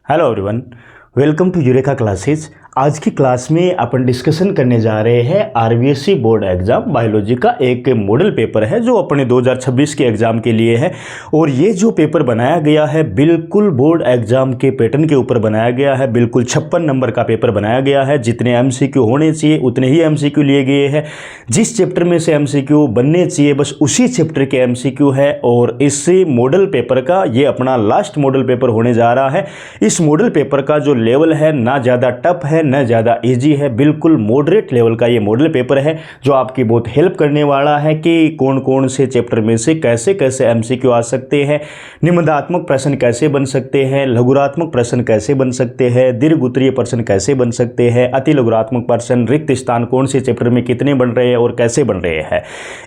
Hello everyone, welcome to Eureka classes. आज की class में अपन डिस्कशन करने जा रहे हैं आरबीएससी बोर्ड एग्जाम बायोलॉजी का एक मॉडल पेपर है जो अपने 2026 के एग्ज़ाम के लिए है। और ये जो पेपर बनाया गया है बिल्कुल बोर्ड एग्ज़ाम के पैटर्न के ऊपर बनाया गया है। बिल्कुल 56 नंबर का पेपर बनाया गया है। जितने एमसीक्यू होने चाहिए उतने ही एमसीक्यू लिए गए हैं। जिस चैप्टर में से एमसीक्यू बनने चाहिए बस उसी चैप्टर के एमसीक्यू है। और इस मॉडल पेपर का ये अपना लास्ट मॉडल पेपर होने जा रहा है। इस मॉडल पेपर का जो लेवल है ना ज़्यादा टफ है न ज़्यादा इजी है, बिल्कुल मॉडरेट लेवल का ये मॉडल पेपर है जो आपकी बहुत हेल्प करने वाला है कि कौन कौन से चैप्टर में से कैसे कैसे एमसीक्यू आ सकते हैं, निबंधात्मक प्रश्न कैसे बन सकते हैं, लघुरात्मक प्रश्न कैसे बन सकते हैं, दीर्घ उत्तरीय प्रश्न कैसे बन सकते हैं, अति लघुरात्मक प्रश्न, रिक्त स्थान कौन से चैप्टर में कितने बन रहे हैं और कैसे बन रहे हैं।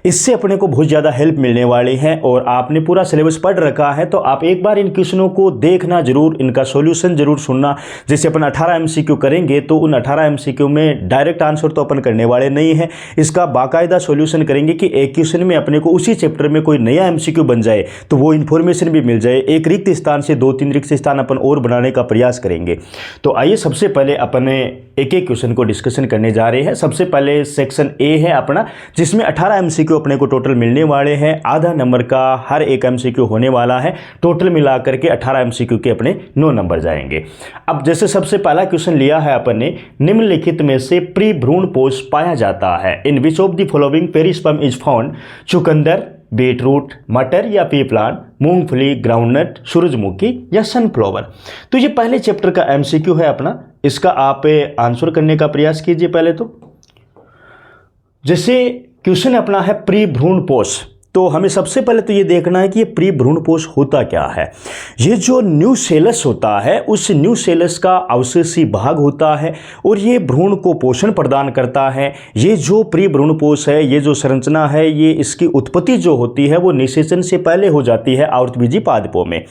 इससे अपने को बहुत ज़्यादा हेल्प मिलने वाली है। और आपने पूरा सिलेबस पढ़ रखा है तो आप एक बार इन क्वेश्चनों को देखना जरूर, इनका सॉल्यूशन जरूर सुनना। जैसे अपन 18 एमसीक्यू करेंगे तो उन 18 एमसीक्यू में डायरेक्ट आंसर तो अपन करने वाले नहीं है। इसका बाकायदा सॉल्यूशन करेंगे कि एक क्वेश्चन में अपने को उसी चैप्टर में कोई नया एमसीक्यू बन जाए तो वो इन्फॉर्मेशन भी मिल जाए। एक रिक्त स्थान से 2-3 रिक्त स्थान अपन और बनाने का प्रयास करेंगे। तो आइए सबसे पहले अपने एक एक क्वेश्चन को डिस्कशन करने जा रहे हैं। सबसे पहले सेक्शन ए है अपना, जिसमें 18 एमसीक्यू अपने को टोटल मिलने वाले हैं। आधा नंबर का हर एक एमसीक्यू होने वाला है। टोटल मिलाकर के 18 एमसीक्यू के अपने 9 नंबर जाएंगे। अब जैसे सबसे पहला क्वेश्चन लिया है अपन ने, निम्नलिखित में से प्री भ्रूण पोष पाया जाता है। In which of the following perisperm is found? चुकंदर, बीटरूट, मटर या पी प्लांट, मूंगफली, ग्राउंडनट, सूरजमुखी या सनफ्लावर। तो ये पहले चैप्टर का एमसीक्यू है अपना। इसका आप आंसर करने का प्रयास कीजिए। पहले तो जैसे क्वेश्चन अपना है प्री भ्रूण पोष, तो हमें सबसे पहले तो ये देखना है कि ये प्री भ्रूण पोष होता क्या है। ये जो न्यूसेलस होता है उस न्यूसेलस का अवशेषी भाग होता है और ये भ्रूण को पोषण प्रदान करता है। ये जो प्री भ्रूण पोष है, ये जो संरचना है, ये इसकी उत्पत्ति जो होती है वो निषेचन से पहले हो जाती है आवृतबीजी पादपों में।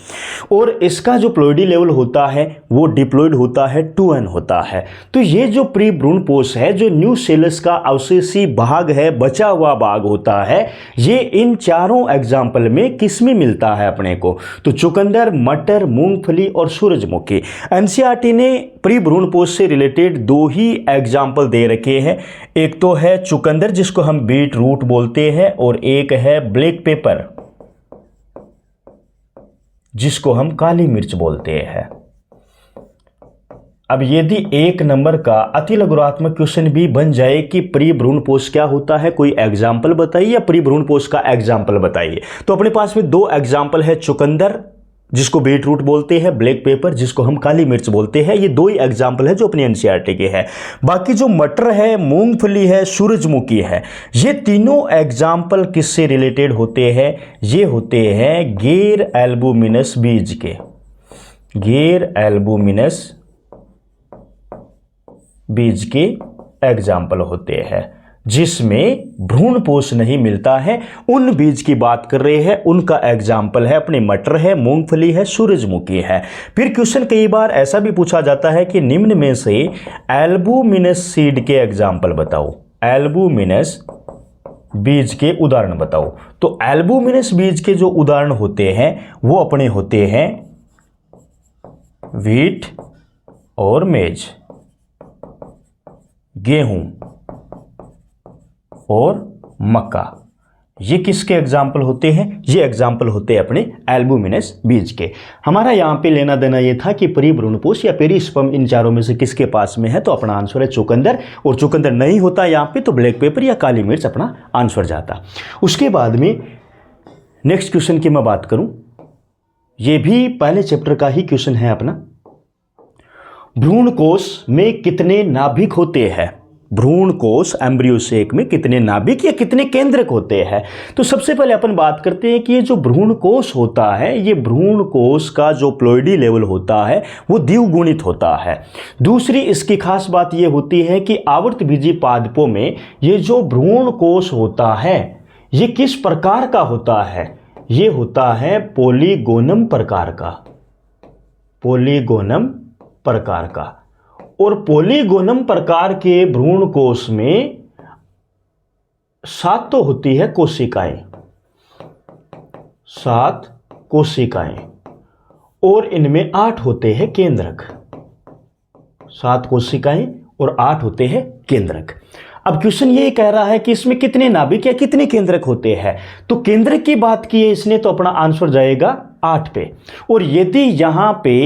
और इसका जो प्लॉइडी लेवल होता है वो डिप्लॉइड होता है, 2n होता है। तो ये जो प्री भ्रूण पोष है, जो न्यूसेलस का अवशेषी भाग है, बचा हुआ भाग होता है, ये इन चारों एग्जाम्पल में किस में मिलता है अपने को? तो चुकंदर, मटर, मूंगफली और सूरजमुखी। एनसीईआरटी ने प्री भ्रूण पोष से रिलेटेड 2 ही एग्जाम्पल दे रखे हैं। एक तो है चुकंदर जिसको हम बीट रूट बोलते हैं, और एक है ब्लैक पेपर जिसको हम काली मिर्च बोलते हैं। अब यदि 1 नंबर का अति लघुरात्मक क्वेश्चन भी बन जाए कि प्री भ्रूण पोष क्या होता है, कोई एग्जाम्पल बताइए या प्री भ्रूण पोष का एग्जाम्पल बताइए। तो अपने पास में 2 एग्जाम्पल है, चुकंदर जिसको बीट रूट बोलते हैं, ब्लैक पेपर जिसको हम काली मिर्च बोलते हैं। ये 2 ही एग्जाम्पल है जो अपनी एनसीईआरटी के है। बाकी जो मटर है, मूंगफली है, सूरजमुखी है, ये तीनों एग्जाम्पल किससे रिलेटेड होते हैं? ये होते हैं गैर एल्बुमिनस बीज के। गैर एल्बुमिनस बीज के एग्जाम्पल होते हैं जिसमें भ्रूण पोष नहीं मिलता है। उन बीज की बात कर रहे हैं, उनका एग्जाम्पल है अपने मटर है, मूंगफली है, सूरजमुखी है। फिर क्वेश्चन कई बार ऐसा भी पूछा जाता है कि निम्न में से एल्बुमिनस सीड के एग्जाम्पल बताओ, एल्बुमिनस बीज के उदाहरण बताओ। तो एल्बुमिनस बीज के जो उदाहरण होते हैं वो अपने होते हैं व्हीट और मेज, गेहूं और मक्का। ये किसके एग्जाम्पल होते हैं? ये एग्जाम्पल होते हैं अपने एल्बुमिनस बीज के। हमारा यहां पे लेना देना ये था कि प्री भ्रूण पोष या पेरिस्पर्म इन चारों में से किसके पास में है, तो अपना आंसर है चुकंदर। और चुकंदर नहीं होता यहां पे तो ब्लैक पेपर या काली मिर्च अपना आंसर जाता। उसके बाद में नेक्स्ट क्वेश्चन की मैं बात करूं, ये भी पहले चैप्टर का ही क्वेश्चन है अपना। भ्रूण कोश में कितने नाभिक होते हैं? भ्रूण कोश एम्ब्रियो सेक में कितने नाभिक या कितने केंद्रक होते हैं? तो सबसे पहले अपन बात करते हैं कि ये जो भ्रूण कोश होता है, ये भ्रूण कोश का जो प्लॉइडी लेवल होता है वो द्विगुणित होता है। दूसरी इसकी खास बात ये होती है कि आवृतबीजी पादपों में ये जो भ्रूण कोश होता है ये किस प्रकार का होता है? ये होता है पॉलीगोनम प्रकार का, पॉलीगोनम प्रकार का। और पॉलीगोनम प्रकार के भ्रूण कोश में 7 तो होती है कोशिकाएं, 7 कोशिकाएं। और इनमें 8 होते हैं केंद्रक, 7 कोशिकाएं और 8 होते हैं केंद्रक। अब क्वेश्चन ये कह रहा है कि इसमें कितने नाभिक या कितने केंद्रक होते हैं, तो केंद्रक की बात की है इसने तो अपना आंसर जाएगा 8 पे, और यदि यहां पे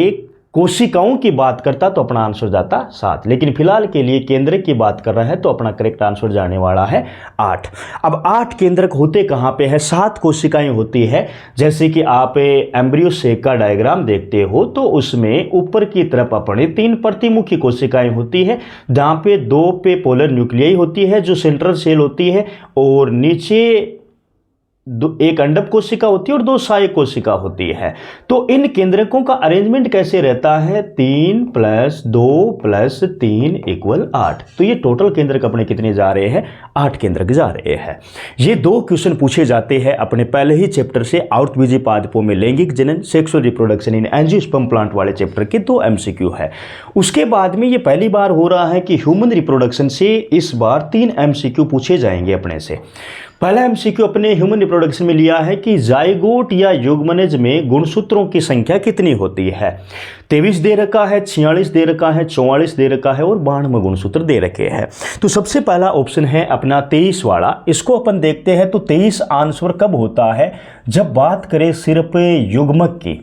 कोशिकाओं की बात करता तो अपना आंसर जाता 7, लेकिन फिलहाल के लिए केंद्रक की बात कर रहा है तो अपना करेक्ट आंसर जाने वाला है 8। अब 8 केंद्रक होते कहां पे है, 7 कोशिकाएं होती है। जैसे कि आप एम्ब्रियो सेक का डायग्राम देखते हो तो उसमें ऊपर की तरफ अपने 3 प्रतिमुखी कोशिकाएं होती है, जहां पे 2 पे पोलर न्यूक्लियाई होती है जो सेंट्रल सेल होती है, और नीचे एक अंडक कोशिका होती है और 2 सहायक कोशिका होती है। तो इन केंद्रकों का अरेंजमेंट कैसे रहता है, 3 + 2 + 3 = 8। तो ये टोटल केंद्रक अपने कितने जा रहे हैं, 8 केंद्रक जा रहे हैं। ये 2 क्वेश्चन पूछे जाते हैं अपने पहले ही चैप्टर से, आवर्तबीजी पादपों में लैंगिक जनन, sexual reproduction in angiosperm plant वाले चैप्टर के 2 MCQ है। उसके बाद में ये पहली बार हो रहा है कि ह्यूमन रिप्रोडक्शन से इस बार 3 MCQ पूछे जाएंगे अपने से। पहला MCQ अपने ह्यूमन रिप्रोडक्शन में लिया है कि जाइगोट या युग्मनज में गुणसूत्रों की संख्या कितनी होती है। 23 दे रखा है, 46 दे रखा है, 44 दे रखा है और 92 गुणसूत्र दे रखे हैं। तो सबसे पहला ऑप्शन है अपना 23 वाला, इसको अपन देखते हैं। तो 23 आंसर कब होता है, जब बात करें सिर्फ युग्मक की,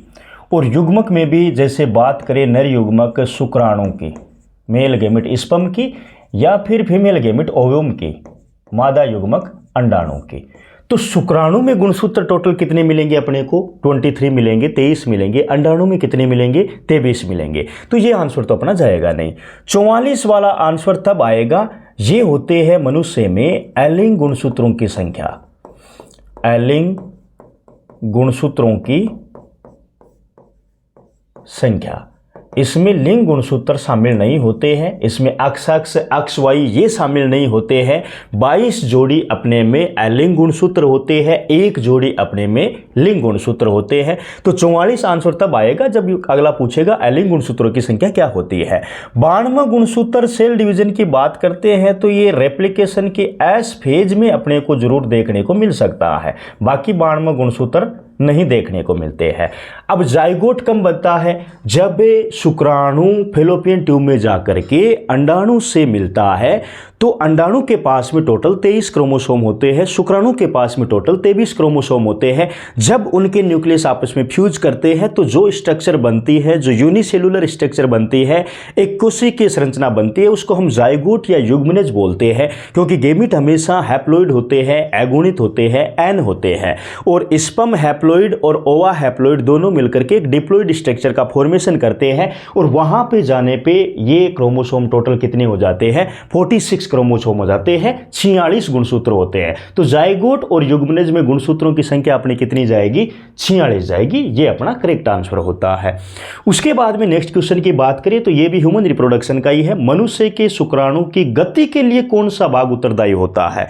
और युग्मक में भी जैसे बात करें नर युग्मक शुक्राणु की, मेल गैमेट स्पर्म की, या फिर फीमेल गैमेट ओवम की, मादा युग्मक अंडाणु की। तो शुक्राणु में गुणसूत्र टोटल कितने मिलेंगे अपने को, 23 मिलेंगे, 23 मिलेंगे। अंडाणु में कितने मिलेंगे, 23 मिलेंगे। तो ये आंसर तो अपना जाएगा नहीं। 44 वाला आंसर तब आएगा, ये होते हैं मनुष्य में एलिंग गुणसूत्रों की संख्या, एलिंग गुणसूत्रों की संख्या। इसमें लिंग गुणसूत्र शामिल नहीं होते हैं, इसमें XY ये शामिल नहीं होते हैं। 22 जोड़ी अपने में एलिंग गुणसूत्र होते हैं, 1 जोड़ी अपने में लिंग गुणसूत्र होते हैं। तो 44 आंसर तब आएगा जब अगला पूछेगा एलिंग गुणसूत्रों की संख्या क्या होती है। 92 गुणसूत्र सेल डिवीजन की बात करते हैं तो ये रेप्लिकेशन के एस फेज में अपने को जरूर देखने को मिल सकता है, बाकी 92 गुणसूत्र नहीं देखने को मिलते हैं। अब जाइगोट कब बनता है, जब शुक्राणु फैलोपियन ट्यूब में जाकर के अंडाणु से मिलता है। तो अंडाणु के पास में टोटल 23 क्रोमोसोम होते हैं, शुक्राणु के पास में टोटल 23 क्रोमोसोम होते हैं। जब उनके न्यूक्लियस आपस में फ्यूज करते हैं तो जो स्ट्रक्चर बनती है, जो यूनिसेलुलर स्ट्रक्चर बनती है, एक कोशिकीय संरचना बनती है, उसको हम जाइगोट या युग्मनज बोलते हैं। क्योंकि गैमीट हमेशा हैप्लॉइड होते हैं, अगुणित होते हैं, एन होते हैं, और स्पर्म हैप्लॉइड और ओवा हैप्लॉइड दोनों मिलकर के एक डिप्लॉइड स्ट्रक्चर का फॉर्मेशन करते हैं। और वहां पे जाने पे ये क्रोमोसोम टोटल कितने हो जाते हैं, 46 क्रोमोसोम हो जाते हैं, 46 गुणसूत्र होते हैं। तो जाइगोट और युग्मनज में गुणसूत्रों की संख्या अपनी कितनी जाएगी, 46 जाएगी। ये अपना करेक्ट आंसर होता है। उसके बाद में नेक्स्ट क्वेश्चन की बात करें तो ये भी ह्यूमन रिप्रोडक्शन का ही है। मनुष्य के शुक्राणु की गति के लिए कौन सा भाग उत्तरदायी होता है।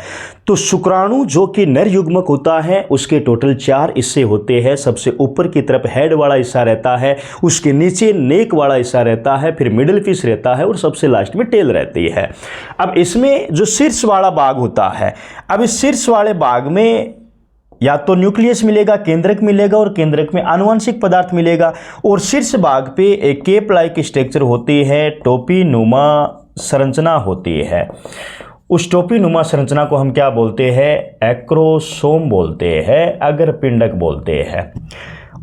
तो शुक्राणु जो कि नर युग्मक होता है उसके टोटल 4 हिस्से होते हैं। सबसे ऊपर की तरफ हेड वाला हिस्सा रहता है, उसके नीचे नेक वाला हिस्सा रहता है, फिर मिडिल फिश रहता है और सबसे लास्ट में टेल रहती है। अब इसमें जो शीर्ष वाला भाग होता है, अब इस शीर्ष वाले भाग में या तो न्यूक्लियस मिलेगा, केंद्रक मिलेगा, और केंद्रक में आनुवंशिक पदार्थ मिलेगा, और शीर्ष भाग पे एक केप लाइक स्ट्रक्चर होती है, टोपी नुमा संरचना होती है। उस टोपी नुमा संरचना को हम क्या बोलते हैं, एक्रोसोम बोलते हैं, अग्रपिंडक बोलते हैं।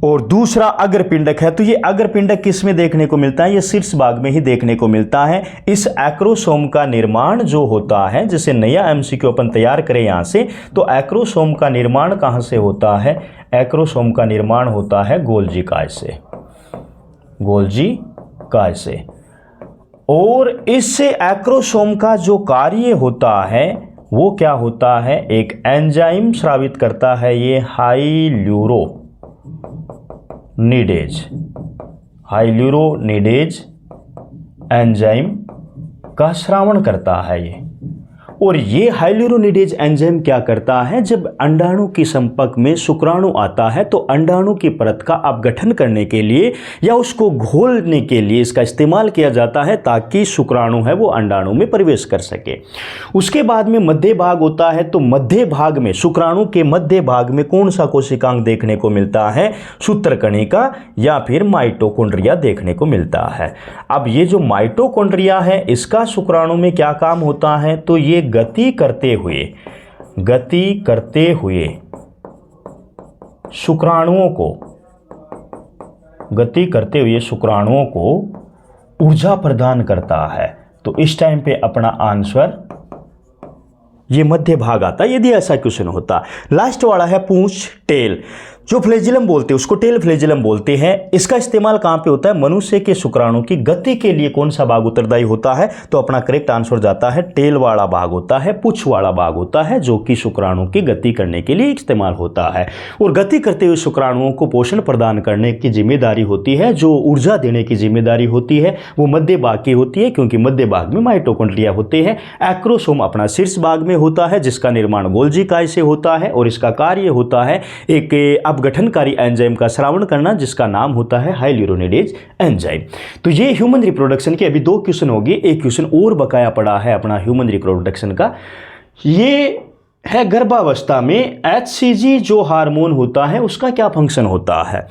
और दूसरा अग्रपिंडक है। तो ये अग्रपिंडक किस में देखने को मिलता है, ये शीर्ष भाग में ही देखने को मिलता है। इस एक्रोसोम का निर्माण जो होता है, जैसे नया MCQ अपन तैयार करें यहाँ से, तो एक्रोसोम का निर्माण कहाँ से होता है, एक्रोसोम का निर्माण होता है गोल्जी काय से, गोल्जी काय से। और इससे एक्रोसोम का जो कार्य होता है वो क्या होता है, एक एंजाइम स्रावित करता है, ये हाइल्यूरोनिडेज, हाइल्यूरोनिडेज एंजाइम का श्रावण करता है ये। और ये हाइल्यूरोनिडेज एंजाइम क्या करता है, जब अंडाणु के संपर्क में शुक्राणु आता है तो अंडाणु की परत का अपगठन करने के लिए या उसको घोलने के लिए इसका इस्तेमाल किया जाता है ताकि शुक्राणु है वो अंडाणु में प्रवेश कर सके। उसके बाद में मध्य भाग होता है, तो मध्य भाग में शुक्राणु के मध्य भाग में कौन सा कोशिकांग देखने को मिलता है, सूत्रकणिका या फिर माइटोकॉन्ड्रिया देखने को मिलता है। अब ये जो माइटोकॉन्ड्रिया है इसका शुक्राणु में क्या काम होता है, तो ये गति करते हुए शुक्राणुओं को ऊर्जा प्रदान करता है। तो इस टाइम पे अपना आंसर ये मध्य भाग आता है यदि ऐसा क्वेश्चन होता। लास्ट वाला है पूंछ, टेल, जो फ्लेजिलम बोलते हैं उसको टेल फ्लेजिलम बोलते हैं। इसका इस्तेमाल कहां पे होता है, मनुष्य के शुक्राणु की गति के लिए कौन सा भाग उत्तरदायी होता है, तो अपना करेक्ट आंसर जाता है टेल वाला भाग होता है, पुच्छ वाला भाग होता है, जो कि शुक्राणु की गति करने के लिए इस्तेमाल होता है। और गति करते हुए शुक्राणुओं को पोषण प्रदान करने की जिम्मेदारी होती है, जो ऊर्जा देने की जिम्मेदारी होती है वो मध्य भाग की होती है, क्योंकि मध्य भाग में माइटोकॉन्ड्रिया होते हैं। एक्रोसोम अपना शीर्ष भाग में होता है जिसका निर्माण गोल्जी काय से होता है और इसका कार्य होता है एक अपगठनकारी एंजाइम का श्रावण करना जिसका नाम होता है हाइल्यूरोनिडेज एंजाइम। तो ये ह्यूमन रिप्रोडक्शन के अभी 2 क्वेश्चन हो गए, एक क्वेश्चन और बकाया पड़ा है अपना ह्यूमन रिप्रोडक्शन का। ये है गर्भावस्था में HCG जो हार्मोन होता है उसका क्या फंक्शन होता है,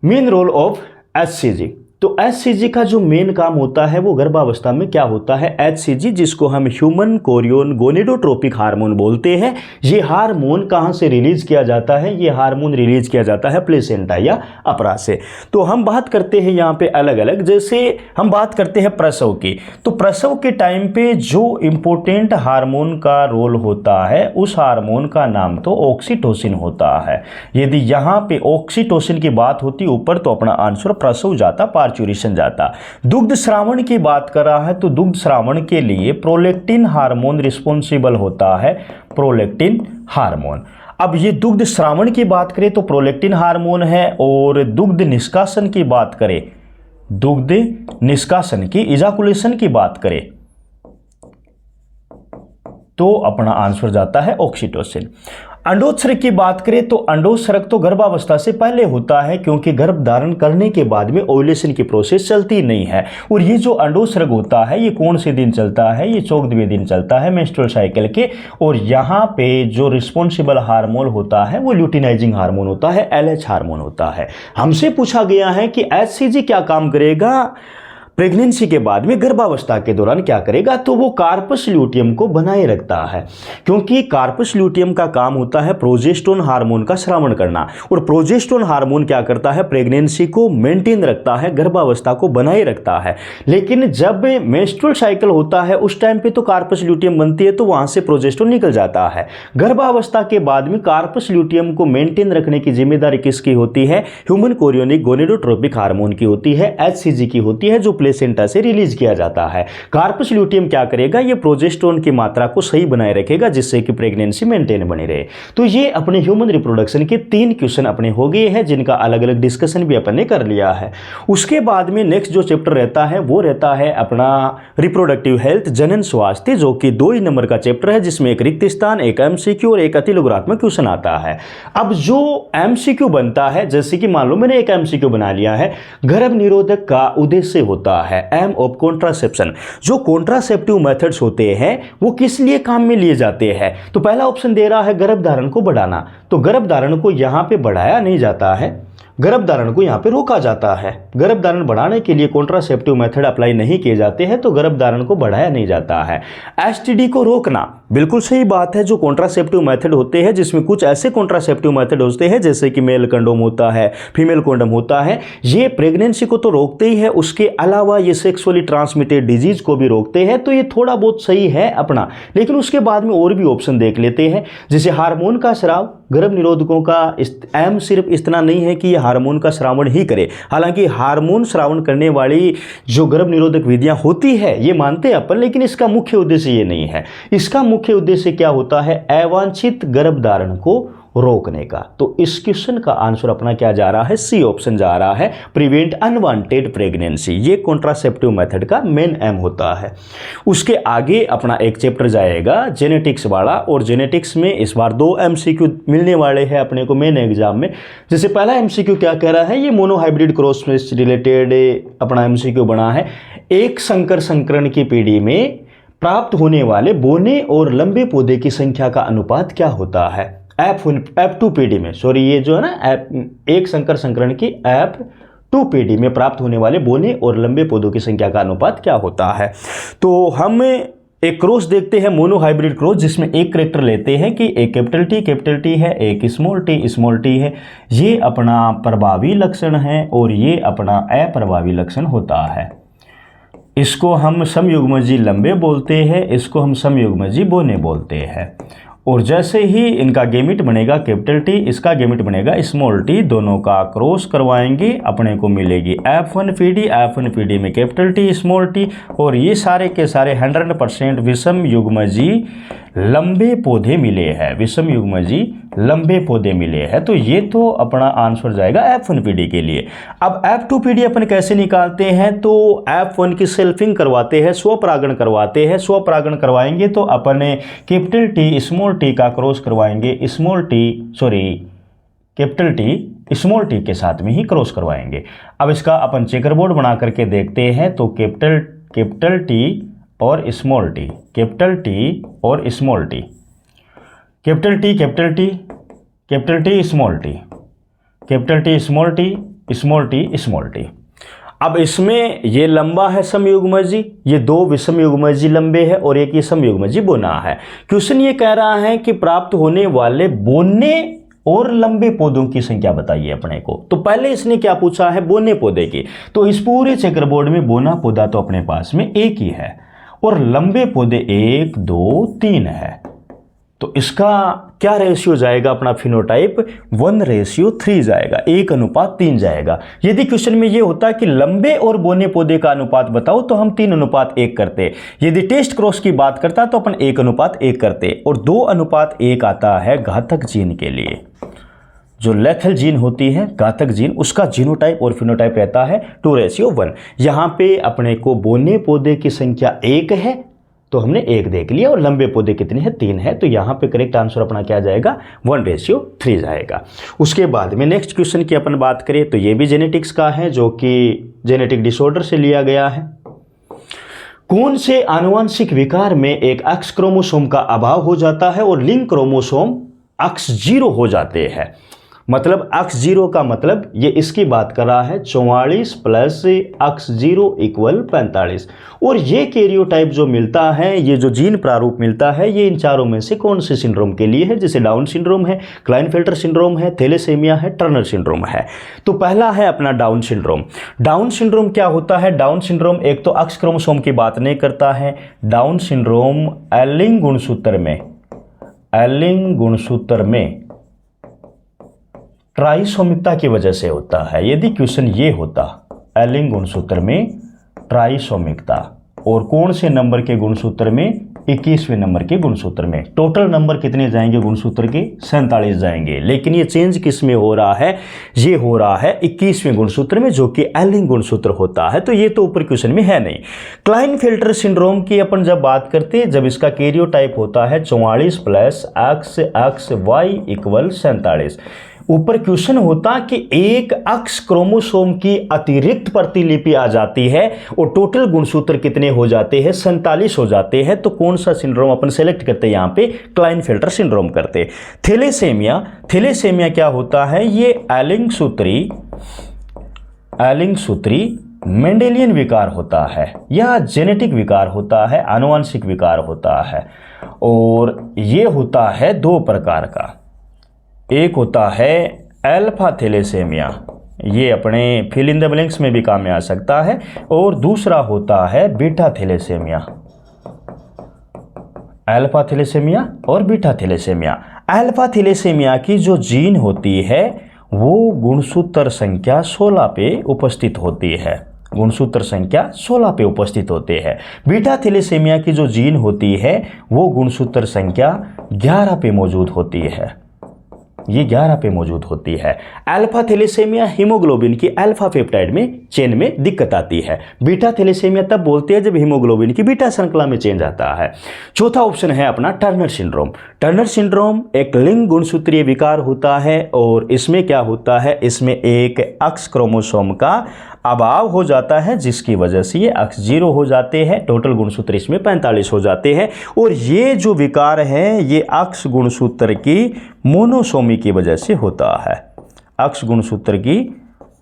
मेन रोल ऑफ HCG। तो HCG का जो मेन काम होता है वो गर्भावस्था में क्या होता है, HCG जिसको हम ह्यूमन कोरियन गोनेडोट्रोपिक हार्मोन बोलते हैं, ये हार्मोन कहाँ से रिलीज किया जाता है, ये हार्मोन रिलीज किया जाता है प्लेसेंटा या अपरा से। तो हम बात करते हैं यहाँ पे अलग अलग, जैसे हम बात करते हैं प्रसव की, तो प्रसव के टाइम पे जो इंपॉर्टेंट हार्मोन का रोल होता है उस हार्मोन का नाम तो ऑक्सीटोसिन होता है। यदि यहाँ पे ऑक्सीटोसिन की बात होती ऊपर तो अपना आंसर प्रसव जाता, पार्चुरेशन जाता। दुग्ध श्रावण की बात कर रहा है तो दुग्ध श्रावण के लिए प्रोलैक्टिन हार्मोन रिस्पॉन्सिबल होता है, प्रोलैक्टिन हार्मोन। अब ये दुग्ध श्रावण की बात करें तो प्रोलैक्टिन हार्मोन है, और दुग्ध निष्कासन की बात करें, दुग्ध निष्कासन की इजाकुलेशन की बात करें तो अपना आंसर जाता है ऑक्सीटोसिन। अंडोत्सर्ग की बात करें तो अंडोत्सर्ग तो गर्भावस्था से पहले होता है, क्योंकि गर्भ धारण करने के बाद में ओव्यूलेशन की प्रोसेस चलती नहीं है। और ये जो अंडोत्सर्ग होता है ये कौन से दिन चलता है, ये 14वें दिन चलता है मेंस्ट्रुअल साइकिल के। और यहाँ पे जो रिस्पॉन्सिबल हार्मोन होता है वो ल्यूटिनाइजिंग हार्मोन होता है, LH हार्मोन होता है। हमसे पूछा गया है कि HCG क्या काम करेगा प्रेगनेंसी के बाद में, गर्भावस्था के दौरान क्या करेगा, तो वो कार्पस ल्यूटियम को बनाए रखता है, क्योंकि कार्पस ल्यूटियम का काम होता है प्रोजेस्टेरोन हार्मोन का श्रावण करना। और प्रोजेस्टेरोन हार्मोन क्या करता है, प्रेगनेंसी को मेंटेन रखता है, गर्भावस्था को बनाए रखता है। लेकिन जब मेंस्ट्रुअल साइकिल होता है उस टाइम पे तो कार्पस ल्यूटियम बनती है, तो वहां से प्रोजेस्टेरोन निकल जाता है। गर्भावस्था के बाद में कार्पस ल्यूटियम को मेंटेन रखने की जिम्मेदारी किसकी होती है, ह्यूमन कोरियोनिक गोनेडोट्रोपिक हार्मोन की होती है, HCG की होती है, जो प्लेसेंटा से रिलीज किया जाता है। कार्पस ल्यूटियम क्या करेगा, ये प्रोजेस्टेरोन की मात्रा को सही बनाए रखेगा जिससे कि प्रेगनेंसी मेंटेन बनी रहे। तो ये अपने ह्यूमन रिप्रोडक्शन के 3 क्वेश्चन अपने हो गए हैं, जिनका अलग अलग डिस्कशन भी अपन ने कर लिया है। उसके बाद में नेक्स्ट जो चैप्टर रहता है वो रहता है अपना रिप्रोडक्टिव हेल्थ, जनन स्वास्थ्य, जो कि 2 ही नंबर का चैप्टर है, जिसमें एक रिक्त स्थान, एक MCQ और एक अतिलोगात्मक क्वेश्चन आता है। अब जो MCQ बनता है, जैसे कि मान लो मैंने एक MCQ बना लिया है, गर्भ निरोधक का उद्देश्य होता है एम ऑफ कॉन्ट्रासेप्शन। जो कॉन्ट्रासेप्टिव मेथड्स होते हैं वो किस लिए काम में लिए जाते हैं, तो पहला ऑप्शन दे रहा है गर्भ धारण को बढ़ाना, तो गर्भ धारण को यहां पे बढ़ाया नहीं जाता है, गर्भ धारण को यहाँ पे रोका जाता है। गर्भ धारण बढ़ाने के लिए कॉन्ट्रासेप्टिव मेथड अप्लाई नहीं किए जाते हैं, तो गर्भ धारण को बढ़ाया नहीं जाता है। STD को रोकना, बिल्कुल सही बात है। जो कॉन्ट्रासेप्टिव मेथड होते हैं, जिसमें कुछ ऐसे कॉन्ट्रासेप्टिव मेथड होते हैं जैसे कि मेल कंडोम होता है, फीमेल कंडोम होता है, ये प्रेगनेंसी को तो रोकते ही है, उसके अलावा ये सेक्सुअली ट्रांसमिटेड डिजीज को भी रोकते हैं, तो ये थोड़ा बहुत सही है अपना। लेकिन उसके बाद में और भी ऑप्शन देख लेते हैं, जैसे हार्मोन का स्राव, गर्भ निरोधकों का एम सिर्फ इतना नहीं है कि ये हार्मोन का श्रावण ही करे, हालांकि हार्मोन श्रावण करने वाली जो गर्भ निरोधक विधियां होती है ये मानते हैं अपन, लेकिन इसका मुख्य उद्देश्य ये नहीं है। इसका मुख्य उद्देश्य क्या होता है, अवांछित गर्भ धारण को रोकने का। तो इस क्वेश्चन का आंसर अपना क्या जा रहा है, सी ऑप्शन जा रहा है, प्रिवेंट अनवांटेड प्रेगनेंसी। ये कॉन्ट्रासेप्टिव मेथड का मेन एम होता है। उसके आगे अपना एक चैप्टर जाएगा जेनेटिक्स वाला, और जेनेटिक्स में इस बार 2 एमसीक्यू मिलने वाले हैं अपने को मेन एग्जाम में। जैसे पहला एमसीक्यू क्या कह रहा है, ये मोनोहाइब्रिड क्रॉस से रिलेटेड अपना एमसीक्यू बना है। एक संकर संकरण की पीढ़ी में प्राप्त होने वाले बोने और लंबे पौधे की संख्या का अनुपात क्या होता है। F2 पीढ़ी में, सॉरी ये जो है ना एक संकर संकरण की F2 पीढ़ी में प्राप्त होने वाले बोने और लंबे पौधों की संख्या का अनुपात क्या होता है। तो हम एक क्रॉस देखते हैं, मोनोहाइब्रिड क्रॉस, जिसमें एक कैरेक्टर लेते हैं कि एक कैपिटल टी है, एक स्मॉल टी है। ये अपना प्रभावी लक्षण है और ये अपना अप्रभावी लक्षण होता है। इसको हम समयुग्मजी लंबे बोलते हैं, इसको हम समयुग्मजी बोने बोलते हैं। और जैसे ही इनका गेमिट बनेगा कैपिटल टी, इसका गेमिट बनेगा स्मॉल टी, दोनों का क्रॉस करवाएंगे, अपने को मिलेगी F1 पीढ़ी में कैपिटल टी स्मॉल टी। और ये सारे के सारे 100% विषम युग्मजी लंबे पौधे मिले हैं, विषम युग्मजी लंबे पौधे मिले हैं। तो ये तो अपना आंसर जाएगा F1 पीढ़ी के लिए। अब F2 पीढ़ी अपन कैसे निकालते हैं, तो F1 की सेल्फिंग करवाते हैं, स्वपरागण करवाते हैं। स्वपरागण करवाएंगे तो अपन कैपिटल टी स्मॉल टी का क्रॉस करवाएंगे, कैपिटल टी स्मॉल टी के साथ में ही क्रॉस करवाएंगे। अब इसका अपन चेकर बोर्ड बना करके देखते हैं। तो कैपिटल टी और स्मॉल टी, कैपिटल टी और small T, capital T small T, capital T small T, small T small T. अब इसमें ये लंबा है समयुग्मजी, ये 2 विषमयुग्मजी लंबे हैं और एक ये समयुग्मजी बोना है। क्वेश्चन ये कह रहा है कि प्राप्त होने वाले बोने और लंबे पौधों की संख्या बताइए अपने को। तो पहले इसने क्या पूछा है, बोने पौधे की। तो इस पूरे चेकर बोर्ड में बोना पौधा तो अपने पास में एक ही है और लंबे पौधे 1 2 3 है। तो इसका क्या रेशियो जाएगा अपना फिनोटाइप, 1:3 जाएगा, 1:3 जाएगा। यदि क्वेश्चन में ये होता कि लंबे और बोने पौधे का अनुपात बताओ तो हम 3:1 करते। यदि टेस्ट क्रॉस की बात करता तो अपन 1:1 करते। और 2:1 आता है घातक जीन के लिए। जो लेथल जीन होती है, घातक जीन, उसका जीनोटाइप और फिनोटाइप रहता है 2:1। यहाँ पे अपने को बोने पौधे की संख्या 1 है तो हमने 1 देख लिया, और लंबे पौधे कितने हैं, 3 है। तो यहाँ पे करेक्ट आंसर अपना क्या जाएगा, 1:3 जाएगा। उसके बाद में नेक्स्ट क्वेश्चन की अपन बात करें तो ये भी जेनेटिक्स का है, जो कि जेनेटिक डिसऑर्डर से लिया गया है। कौन से आनुवंशिक विकार में एक X क्रोमोसोम का अभाव हो जाता है और लिंक क्रोमोसोम X0 हो जाते हैं। मतलब X0 का मतलब ये इसकी बात कर रहा है 44 प्लस X0 = 45। और ये कैरियोटाइप जो मिलता है, ये जो जीन प्रारूप मिलता है, ये इन चारों में से कौन से सिंड्रोम के लिए है। जैसे डाउन सिंड्रोम है, क्लाइनफेल्टर सिंड्रोम है, थैलेसेमिया है, टर्नर सिंड्रोम है। तो पहला है अपना डाउन सिंड्रोम। डाउन सिंड्रोम क्या होता है, डाउन सिंड्रोम एक तो X क्रोमोसोम की बात नहीं करता है। डाउन सिंड्रोम एलिंग गुणसूत्र में ट्राइसोमिकता की वजह से होता है। यदि क्वेश्चन ये होता एलिंग गुणसूत्र में ट्राइसोमिकता, और कौन से नंबर के गुणसूत्र में, 21वें नंबर के गुणसूत्र में। टोटल नंबर कितने जाएंगे गुणसूत्र के, 47 जाएंगे। लेकिन ये चेंज किस में हो रहा है, ये हो रहा है 21वें गुणसूत्र में, जो कि एलिंग गुणसूत्र होता है। तो ये तो ऊपर क्वेश्चन में है नहीं। क्लाइनफेल्टर सिंड्रोम की अपन जब बात करते हैं, जब इसका कैरियोटाइप होता है 44 प्लस XY = 47। ऊपर क्वेश्चन होता कि एक X क्रोमोसोम की अतिरिक्त प्रतिलिपि आ जाती है और टोटल गुणसूत्र कितने हो जाते हैं, 47 हो जाते हैं। तो कौन सा सिंड्रोम अपन सेलेक्ट करते हैं, यहाँ पे क्लाइनफेल्टर सिंड्रोम करते। थैलेसेमिया क्या होता है, ये एलिंग सूत्री मेंडेलियन विकार होता है या जेनेटिक विकार होता है, आनुवंशिक विकार होता है। और ये होता है 2 प्रकार का। एक होता है अल्फा थैलेसेमिया, ये अपने फिल इन द ब्लैंक्स में भी काम में आ सकता है। और दूसरा होता है बीटा थैलेसेमिया, अल्फा थैलेसेमिया और बीटा थैलेसेमिया। अल्फा थैलेसेमिया की जो जीन होती है वो गुणसूत्र संख्या 16 पे उपस्थित होती है, गुणसूत्र संख्या 16 पे उपस्थित होते हैं। बीटा थैलेसेमिया की जो जीन होती है वो गुणसूत्र संख्या 11 पे मौजूद होती है। ये 11 पे मौजूद होती है। अल्फा थैलेसेमिया हीमोग्लोबिन की अल्फा पेप्टाइड में चेन में दिक्कत आती है। बीटा थैलेसेमिया तब बोलते हैं जब हीमोग्लोबिन की बीटा श्रृंखला में चेंज आता है। चौथा ऑप्शन है अपना टर्नर सिंड्रोम। टर्नर सिंड्रोम एक लिंग गुणसूत्रीय विकार होता है और इसमें क्या होता है, इसमें एक एक्स क्रोमोसोम का अभाव हो जाता है जिसकी वजह से ये अक्ष 0 हो जाते हैं। टोटल गुणसूत्र इसमें 45 हो जाते हैं और ये जो विकार है ये अक्ष गुणसूत्र की मोनोसोमी की वजह से होता है। अक्ष गुणसूत्र की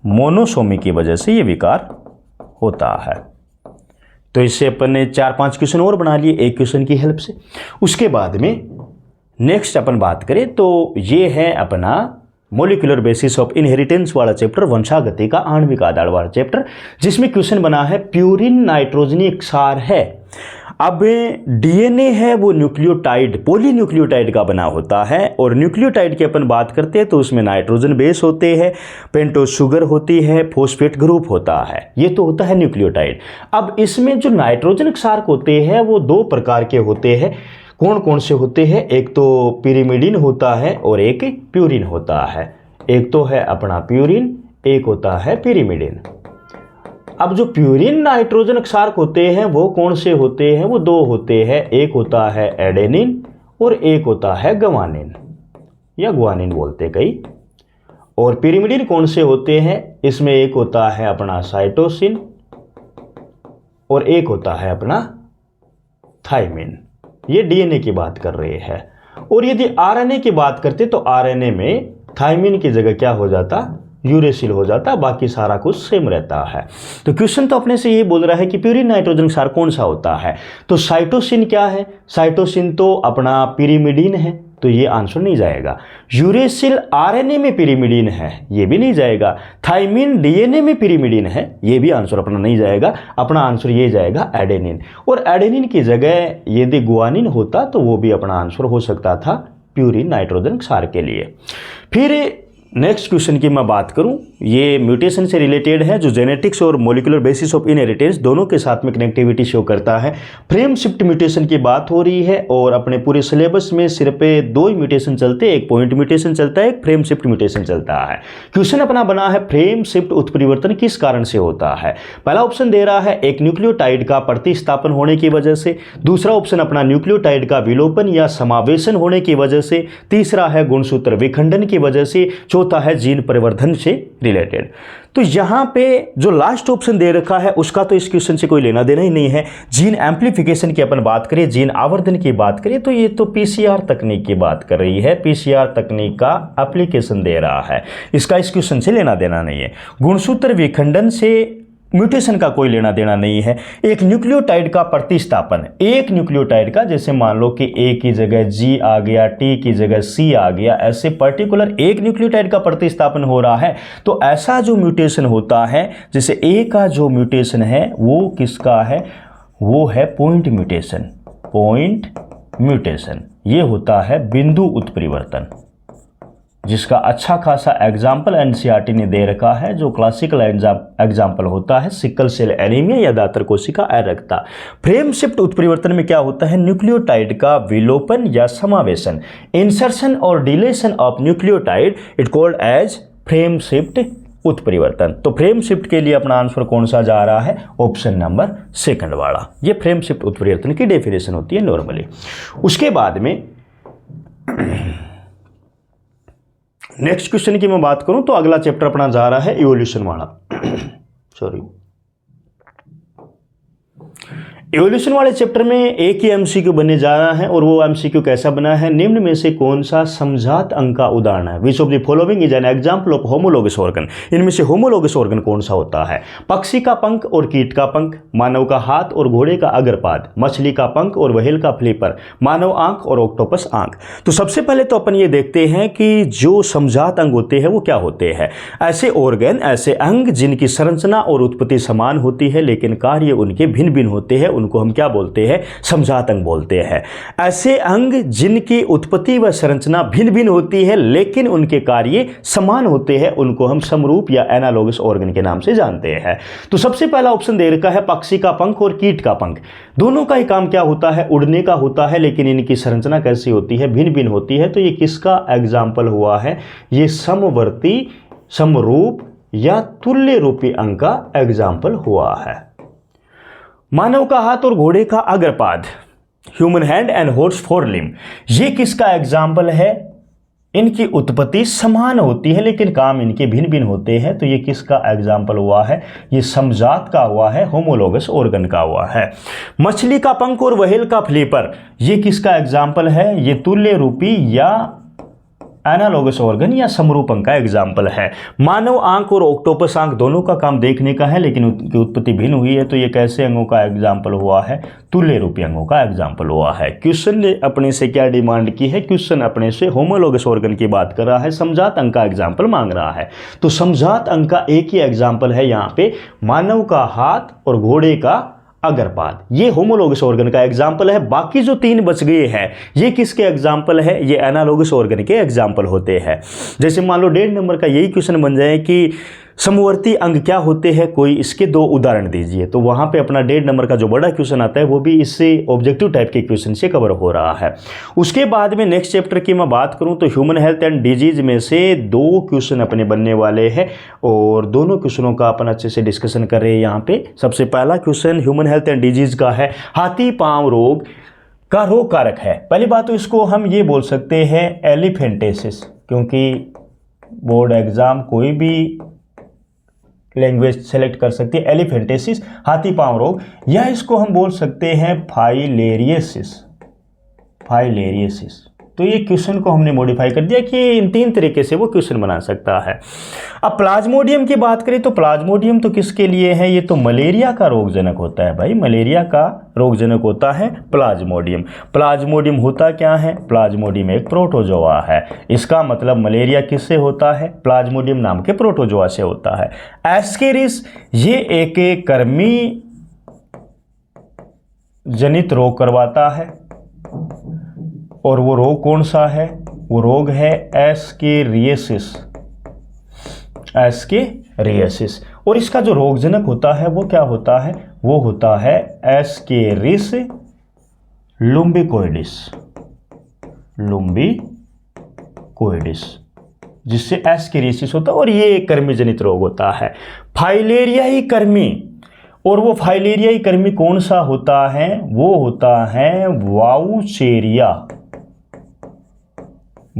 मोनोसोमी की वजह से ये विकार होता है। तो इससे अपन ने 4-5 क्वेश्चन और बना लिए एक क्वेश्चन की हेल्प से। उसके बाद में नेक्स्ट अपन बात करें तो ये है अपना मोलिकुलर बेसिस ऑफ इनहेरिटेंस वाला चैप्टर, वंशागति का आणविक आधार वाला चैप्टर, जिसमें क्वेश्चन बना है प्यूरिन नाइट्रोजनी क्षार है। अब डीएनए है वो न्यूक्लियोटाइड पॉलीन्यूक्लियोटाइड का बना होता है और न्यूक्लियोटाइड की अपन बात करते हैं तो उसमें नाइट्रोजन बेस होते हैं, पेंटोज शुगर होती है, फॉस्फेट ग्रुप होता है। ये तो होता है न्यूक्लियोटाइड। अब इसमें जो नाइट्रोजन क्षारक होते हैं वो 2 प्रकार के होते हैं। कौन कौन से होते हैं, एक तो पिरिमिडिन होता है और एक प्यूरिन होता है। एक तो है अपना प्यूरिन, एक होता है पिरिमिडिन। अब जो प्यूरिन नाइट्रोजन क्षारक होते हैं वो कौन से होते हैं, वो 2 होते हैं। एक होता है एडेनिन और एक होता है ग्वानिन या ग्वानिन बोलते कई। और पिरिमिडिन कौन से होते हैं, इसमें एक होता है अपना साइटोसिन और एक होता है अपना थाइमिन। ये डीएनए की बात कर रहे हैं। और यदि आरएनए की बात करते तो आरएनए में थाइमिन की जगह क्या हो जाता, यूरेसिल हो जाता, बाकी सारा कुछ सेम रहता है। तो क्वेश्चन तो अपने से ये बोल रहा है कि प्यूरिन नाइट्रोजन क्षार कौन सा होता है। तो साइटोसिन क्या है, साइटोसिन तो अपना पिरिमिडिन है, तो ये आंसर नहीं जाएगा। यूरेसिल आरएनए में पिरिमिडिन है, ये भी नहीं जाएगा। थाइमिन डीएनए में पिरिमिडिन है, ये भी आंसर अपना नहीं जाएगा। अपना आंसर ये जाएगा एडेनिन। और एडेनिन की जगह यदि गुआनिन होता तो वो भी अपना आंसर हो सकता था प्यूरिन नाइट्रोजन क्षार के लिए। फिर नेक्स्ट क्वेश्चन की मैं बात करूं, ये म्यूटेशन से रिलेटेड है जो जेनेटिक्स और मोलिकुलर बेसिस ऑफ इनहेरिटेंस दोनों के साथ में कनेक्टिविटी शो करता है। फ्रेम शिफ्ट म्यूटेशन की बात हो रही है और अपने पूरे सिलेबस में सिर्फ 2 ही म्यूटेशन चलते हैं, एक पॉइंट म्यूटेशन चलता है, एक फ्रेम शिफ्ट म्यूटेशन चलता है। क्वेश्चन अपना बना है फ्रेम शिफ्ट उत्परिवर्तन किस कारण से होता है। पहला ऑप्शन दे रहा है एक न्यूक्लियोटाइड का प्रतिस्थापन होने की वजह से, दूसरा ऑप्शन अपना न्यूक्लियोटाइड का विलोपन या समावेशन होने की वजह से, तीसरा है गुणसूत्र विखंडन की वजह से, चौथा है जीन परिवर्धन से रिलेटेड। तो यहां पे जो लास्ट ऑप्शन दे रखा है उसका तो इस क्वेश्चन से कोई लेना देना ही नहीं है। जीन एम्प्लीफिकेशन की अपन बात करें, जीन आवर्धन की बात करें तो ये तो पीसीआर तकनीक की बात कर रही है, पीसीआर तकनीक का एप्लीकेशन दे रहा है, इसका इस क्वेश्चन से लेना देना नहीं है। गुणसूत्र विखंडन से म्यूटेशन का कोई लेना देना नहीं है। एक न्यूक्लियोटाइड का प्रतिस्थापन, एक न्यूक्लियोटाइड का, जैसे मान लो कि ए की जगह जी आ गया, टी की जगह सी आ गया, ऐसे पर्टिकुलर एक न्यूक्लियोटाइड का प्रतिस्थापन हो रहा है तो ऐसा जो म्यूटेशन होता है, जैसे ए का जो म्यूटेशन है वो किसका है, वो है पॉइंट म्यूटेशन। पॉइंट म्यूटेशन ये होता है बिंदु उत्परिवर्तन, जिसका अच्छा खासा एग्जाम्पल एनसीईआरटी ने दे रखा है। जो क्लासिकल एग्जाम्पल होता है सिकल सेल एनीमिया या दातर कोशिका अरक्ता। फ्रेम शिफ्ट उत्परिवर्तन में क्या होता है, न्यूक्लियोटाइड का विलोपन या समावेशन, इंसर्शन और deletion of nucleotide, it called as frame shift उत्परिवर्तन। तो फ्रेम शिफ्ट के लिए अपना आंसर कौन सा जा रहा है, ऑप्शन नंबर 2 वाला। ये फ्रेम शिफ्ट उत्परिवर्तन की डेफिनेशन होती है नॉर्मली। उसके बाद में नेक्स्ट क्वेश्चन की मैं बात करूं तो अगला चैप्टर अपना जा रहा है इवोल्यूशन वाला। सॉरी, इवोल्यूशन वाले चैप्टर में एक ही एमसीक्यू बनने जा रहा है और वो एमसीक्यू कैसा बना है, निम्न में से कौन सा समझात अंग का उदाहरण है। विच of the following is an example of homologous organ. इनमें से होमोलोगस ऑर्गन कौन सा होता है, पक्षी का पंख और कीट का पंख, मानव का हाथ और घोड़े का अग्रपाद, मछली का पंख और व्हेल का फ्लिपर, मानव आंख और ऑक्टोपस आंख। तो सबसे पहले तो अपन ये देखते हैं कि जो समझात अंग होते हैं वो क्या होते हैं। ऐसे ऑर्गन, ऐसे अंग जिनकी संरचना और उत्पत्ति समान होती है लेकिन कार्य उनके भिन्न भिन्न होते हैं, उनको हम क्या बोलते हैं, समजात अंग बोलते हैं। ऐसे अंग जिनकी उत्पत्ति व संरचना भिन्न भिन्न होती है लेकिन उनके कार्य समान होते हैं उनको हम समरूप या एनालॉगस ऑर्गन के नाम से जानते हैं। तो सबसे पहला ऑप्शन दे रखा है पक्षी का पंख और कीट का पंख। दोनों का ही काम क्या होता है, उड़ने का होता है, लेकिन इनकी संरचना कैसी होती है, भिन्न भिन्न होती है। तो ये किसका एग्जाम्पल हुआ है, ये समवर्ती, समरूप या तुल्य रूपी अंग का एग्जाम्पल हुआ है। मानव का हाथ और घोड़े का अग्रपाद, human hand and horse forelimb, ये किसका एग्जाम्पल है, इनकी उत्पत्ति समान होती है लेकिन काम इनके भिन्न भिन्न होते हैं। तो ये किसका एग्जाम्पल हुआ है, ये समजात का हुआ है, होमोलोगस ऑर्गन का हुआ है। मछली का पंख और व्हेल का फ्लिपर, ये किसका एग्जाम्पल है, ये तुल्य रूपी या एनालॉगस ऑर्गन या समरूप अंग का एग्जाम्पल है। मानव आंख और ऑक्टोपस आंख दोनों का काम देखने का है लेकिन उनकी उत्पत्ति भिन्न हुई है। तो ये कैसे अंगों का एग्जाम्पल हुआ है, तुल्य रूपी अंगों का एग्जाम्पल हुआ है। क्वेश्चन ने अपने से क्या डिमांड की है, क्वेश्चन अपने से होमोलोगस ऑर्गन की बात कर रहा है, समजात अंग का एग्जाम्पल मांग रहा है। तो समजात अंग का एक ही एग्जाम्पल है यहाँ पे, मानव का हाथ और घोड़े का अग्रपाद, ये होमोलोगस ऑर्गन का एग्जाम्पल है। बाकी जो तीन बच गए हैं ये किसके एग्जाम्पल है, ये एनालॉगस ऑर्गन के एग्जाम्पल होते हैं। जैसे मान लो 1.5 नंबर का यही क्वेश्चन बन जाए कि समवर्ती अंग क्या होते हैं, कोई इसके 2 उदाहरण दीजिए, तो वहां पे अपना 1.5 नंबर का जो बड़ा क्वेश्चन आता है वो भी इससे ऑब्जेक्टिव टाइप के क्वेश्चन से कवर हो रहा है। उसके बाद में नेक्स्ट चैप्टर की मैं बात करूं तो ह्यूमन हेल्थ एंड डिजीज में से 2 क्वेश्चन अपने बनने वाले हैं और दोनों क्वेश्चनों का अपन अच्छे से डिस्कशन कर रहे हैं यहाँ पे। सबसे पहला question human health and disease का है, हाथी पांव रोग का रोग कारक है। पहली बात तो इसको हम ये बोल सकते हैं एलिफेंटेसिस, क्योंकि बोर्ड एग्जाम कोई भी लैंग्वेज सेलेक्ट कर सकती है, एलिफेंटेसिस हाथी पांव रोग, या इसको हम बोल सकते हैं फाइलेरियसिस, फाइलेरियसिस। तो ये क्वेश्चन को हमने मॉडिफाई कर दिया कि इन 3 तरीके से वो क्वेश्चन बना सकता है। अब प्लाज्मोडियम की बात करें तो प्लाज्मोडियम तो किसके लिए है, ये तो मलेरिया का रोगजनक होता है भाई, मलेरिया का रोगजनक होता है प्लाज्मोडियम। प्लाज्मोडियम होता क्या है, प्लाज्मोडियम एक प्रोटोजोआ है। इसका मतलब मलेरिया किससे होता है, प्लाज्मोडियम नाम के प्रोटोजोआ से होता है। एस्केरिस ये एक कृमि जनित रोग करवाता है और वो रोग कौन सा है, वो रोग है एस्केरियासिस, एस्केरियासिस। और इसका जो रोगजनक होता है वो क्या होता है, वो होता है एस्केरिस लुम्बिकोइडिस, लुम्बिकोइडिस, जिससे एस्केरियासिस होता है और ये एक कृमि जनित रोग होता है। फाइलेरियाई कृमि, और वो फाइलेरियाई कृमि कौन सा होता है, वो होता है वाउचेरिया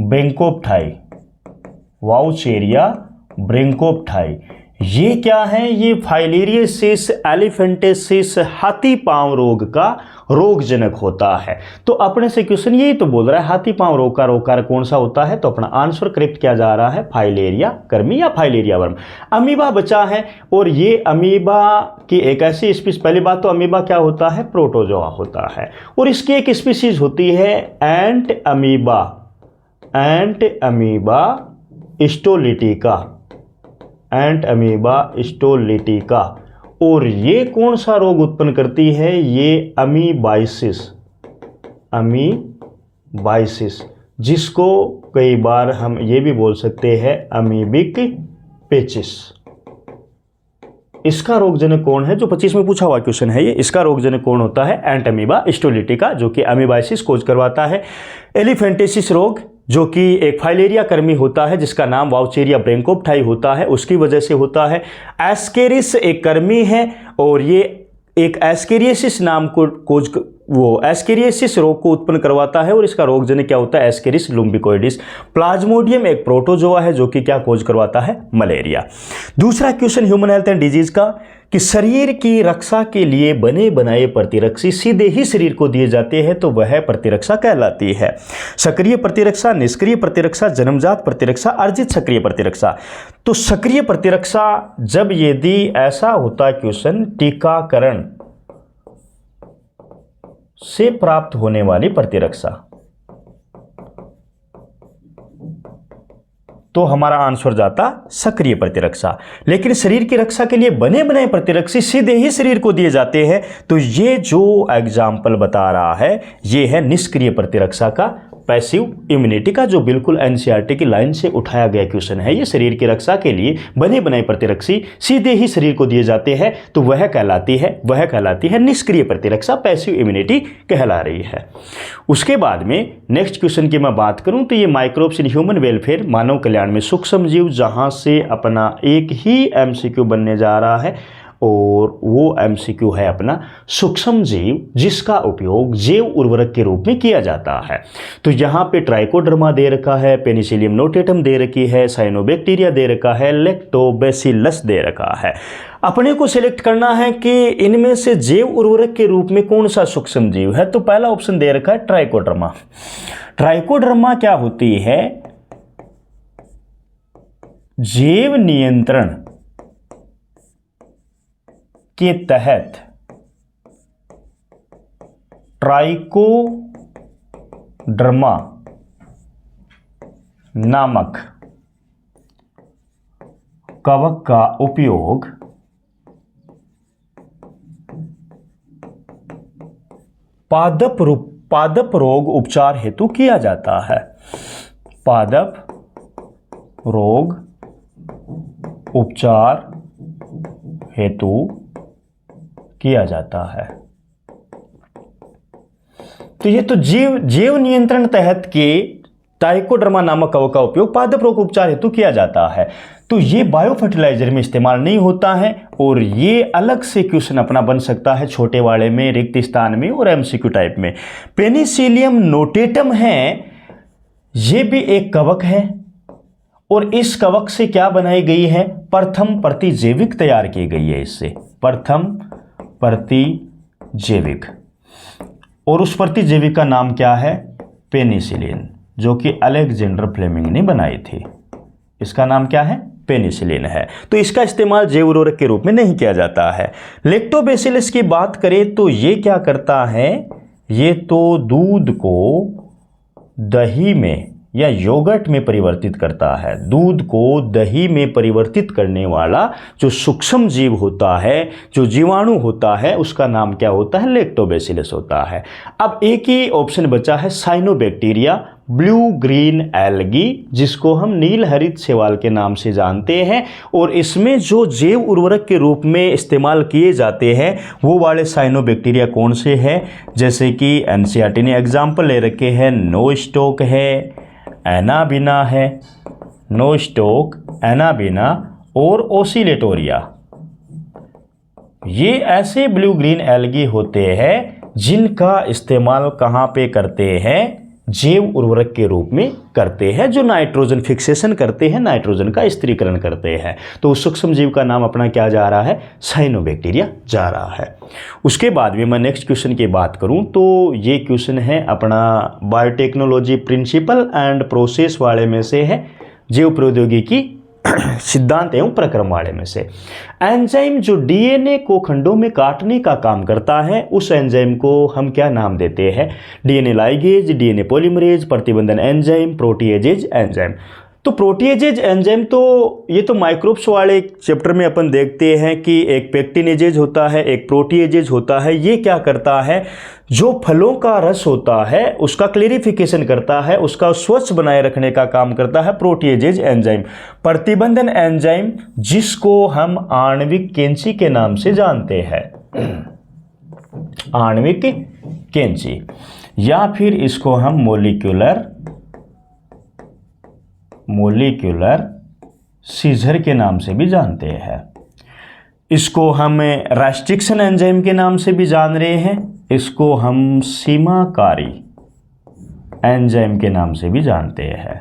ब्रिंकोप्टाई, वाउचेरिया ब्रिंकोप्टाई। ये क्या है, ये फाइलेरियसिस एलिफेंटेसिस हाथी पांव रोग का रोगजनक होता है। तो अपने से क्वेश्चन यही तो बोल रहा है, हाथी पांव रोग का रोग कारक कौन सा होता है, तो अपना आंसर करेक्ट किया जा रहा है फाइलेरिया कृमि या फाइलेरिया वर्म। अमीबा बचा है और ये अमीबा की एक ऐसी स्पीशीज, पहली बात तो अमीबा क्या होता है, प्रोटोजोआ होता है, और इसकी एक स्पीशीज होती है एंट अमीबा, एंट अमीबा स्टोलिटिका, एंट अमीबा स्टोलिटिका। और ये कौन सा रोग उत्पन्न करती है, ये अमीबाइसिस, अमीबाइसिस, जिसको कई बार हम ये भी बोल सकते हैं अमीबिक पेचिस। इसका रोगजनक कौन है, जो 25 में पूछा हुआ क्वेश्चन है ये, इसका रोगजनक कौन होता है, एंट अमीबा स्टोलिटिका, जो कि अमीबाइसिस कोज करवाता है। एलिफेंटेसिस रोग जो कि एक फाइलेरिया कृमि होता है जिसका नाम वाउचेरिया ब्रिंकोप्टाई होता है, उसकी वजह से होता है। एस्केरिस एक कृमि है और ये एक एस्केरियासिस नाम को वो एस्केरियासिस रोग को उत्पन्न करवाता है और इसका रोगजनक क्या होता है, एस्केरिस लुम्बिकोइडिस। प्लाज्मोडियम एक प्रोटोजोआ है जो कि क्या कोज करवाता है, मलेरिया। दूसरा question human health and disease का, कि शरीर की रक्षा के लिए बने बनाए प्रतिरक्षी सीधे ही शरीर को दिए जाते हैं तो वह प्रतिरक्षा कहलाती है। सक्रिय प्रतिरक्षा, निष्क्रिय प्रतिरक्षा, जन्मजात प्रतिरक्षा, अर्जित सक्रिय प्रतिरक्षा। तो सक्रिय प्रतिरक्षा जब यदि ऐसा होता है क्वेश्चन, टीकाकरण से प्राप्त होने वाली प्रतिरक्षा, तो हमारा आंसर जाता सक्रिय प्रतिरक्षा। लेकिन शरीर की रक्षा के लिए बने बनाए प्रतिरक्षी सीधे ही शरीर को दिए जाते हैं, तो ये जो एग्जाम्पल बता रहा है ये है निष्क्रिय प्रतिरक्षा का, पैसिव इम्यूनिटी का, जो बिल्कुल एनसीईआरटी की लाइन से उठाया गया क्वेश्चन है। ये शरीर की रक्षा के लिए बने बनाए प्रतिरक्षी सीधे ही शरीर को दिए जाते हैं, तो वह कहलाती है निष्क्रिय प्रतिरक्षा, पैसिव इम्यूनिटी कहला रही है। उसके बाद में नेक्स्ट क्वेश्चन की मैं बात करूं तो ये माइक्रोब्स इन ह्यूमन वेलफेयर, मानव कल्याण में सूक्ष्म जीव, जहां से अपना एक ही एमसीक्यू बनने जा रहा है और वो एमसीक्यू है अपना सूक्ष्म जीव जिसका उपयोग जैव उर्वरक के रूप में किया जाता है। तो यहाँ पे ट्राइकोडर्मा दे रखा है, पेनिसिलियम नोटेटम दे रखी है, साइनोबैक्टीरिया दे रखा है, लैक्टोबैसिलस दे रखा है। अपने को सिलेक्ट करना है कि इनमें से जैव उर्वरक के रूप में कौन सा सूक्ष्म जीव है। तो पहला ऑप्शन दे रखा है ट्राइकोडर्मा। ट्राइकोडर्मा क्या होती है? जैव नियंत्रण के तहत ट्राइकोडर्मा नामक कवक का उपयोग पादप रोग उपचार हेतु किया जाता है। पादप रोग उपचार हेतु किया जाता है। तो ये तो जैव नियंत्रण तहत के ट्राइकोडर्मा नामक कवक का उपयोग पादप रोग उपचार हेतु किया जाता है। तो ये बायो फर्टिलाइजर में इस्तेमाल नहीं होता है और ये अलग से क्वेश्चन अपना बन सकता है छोटे वाले में, रिक्त स्थान में और एमसीक्यू टाइप में। पेनिसिलियम नोटेटम है, ये भी एक कवक है और इस कवक से क्या बनाई गई है? प्रथम प्रतिजैविक तैयार की गई है इससे, प्रथम प्रतिजैविक। और उस प्रतिजैविक का नाम क्या है? पेनिसिलिन, जो कि अलेक्जेंडर फ्लेमिंग ने बनाई थी। इसका नाम क्या है? पेनिसिलिन है। तो इसका इस्तेमाल जैव उर्वरक के रूप में नहीं किया जाता है। लैक्टोबैसिलस की बात करें तो ये क्या करता है? ये तो दूध को दही में या योगर्ट में परिवर्तित करता है। दूध को दही में परिवर्तित करने वाला जो सूक्ष्म जीव होता है, जो जीवाणु होता है, उसका नाम क्या होता है? लैक्टोबैसिलस होता है। अब एक ही ऑप्शन बचा है साइनोबैक्टीरिया, ब्लू ग्रीन एल्गी, जिसको हम नील हरित शैवाल के नाम से जानते हैं। और इसमें जो जैव उर्वरक के रूप में इस्तेमाल किए जाते हैं वो वाले साइनोबैक्टीरिया कौन से हैं? जैसे कि एनसीईआरटी ने एग्जाम्पल ले रखे हैं, नोस्टोक है, एनाबिना है, नोस्टोक, एनाबिना और ओसिलेटोरिया। ये ऐसे ब्लू ग्रीन एल्गी होते हैं जिनका इस्तेमाल कहाँ पे करते हैं? जैव उर्वरक के रूप में करते हैं, जो नाइट्रोजन फिक्सेशन करते हैं, नाइट्रोजन का स्थिरीकरण करते हैं। तो उस सूक्ष्म जीव का नाम अपना क्या जा रहा है? साइनोबैक्टीरिया जा रहा है। उसके बाद में मैं नेक्स्ट क्वेश्चन की बात करूं तो ये क्वेश्चन है अपना बायोटेक्नोलॉजी प्रिंसिपल एंड प्रोसेस वाले में से है, जैव प्रौद्योगिकी सिद्धांत एवं प्रक्रम वाले में से। एंजाइम जो डीएनए को खंडों में काटने का काम करता है, उस एंजाइम को हम क्या नाम देते हैं? डीएनए लाइगेज, डीएनए पॉलीमरेज, प्रतिबंधन एंजाइम, प्रोटीएजेज एंजाइम। तो प्रोटीएजेज एंजाइम तो ये तो माइक्रोब्स वाले चैप्टर में अपन देखते हैं कि एक पेक्टिनेजेज होता है, एक प्रोटीएजेज होता है। ये क्या करता है? जो फलों का रस होता है उसका क्लेरिफिकेशन करता है, उसका स्वच्छ बनाए रखने का काम करता है प्रोटीएजेज एंजाइम। प्रतिबंधन एंजाइम जिसको हम आणविक कैंची के नाम से जानते हैं, आणविक कैंची, या फिर इसको हम मोलिक्यूलर सीजर के नाम से भी जानते हैं। इसको हम रेस्ट्रिक्शन एंजाइम के नाम से भी जान रहे हैं, इसको हम सीमाकारी एंजाइम के नाम से भी जानते हैं।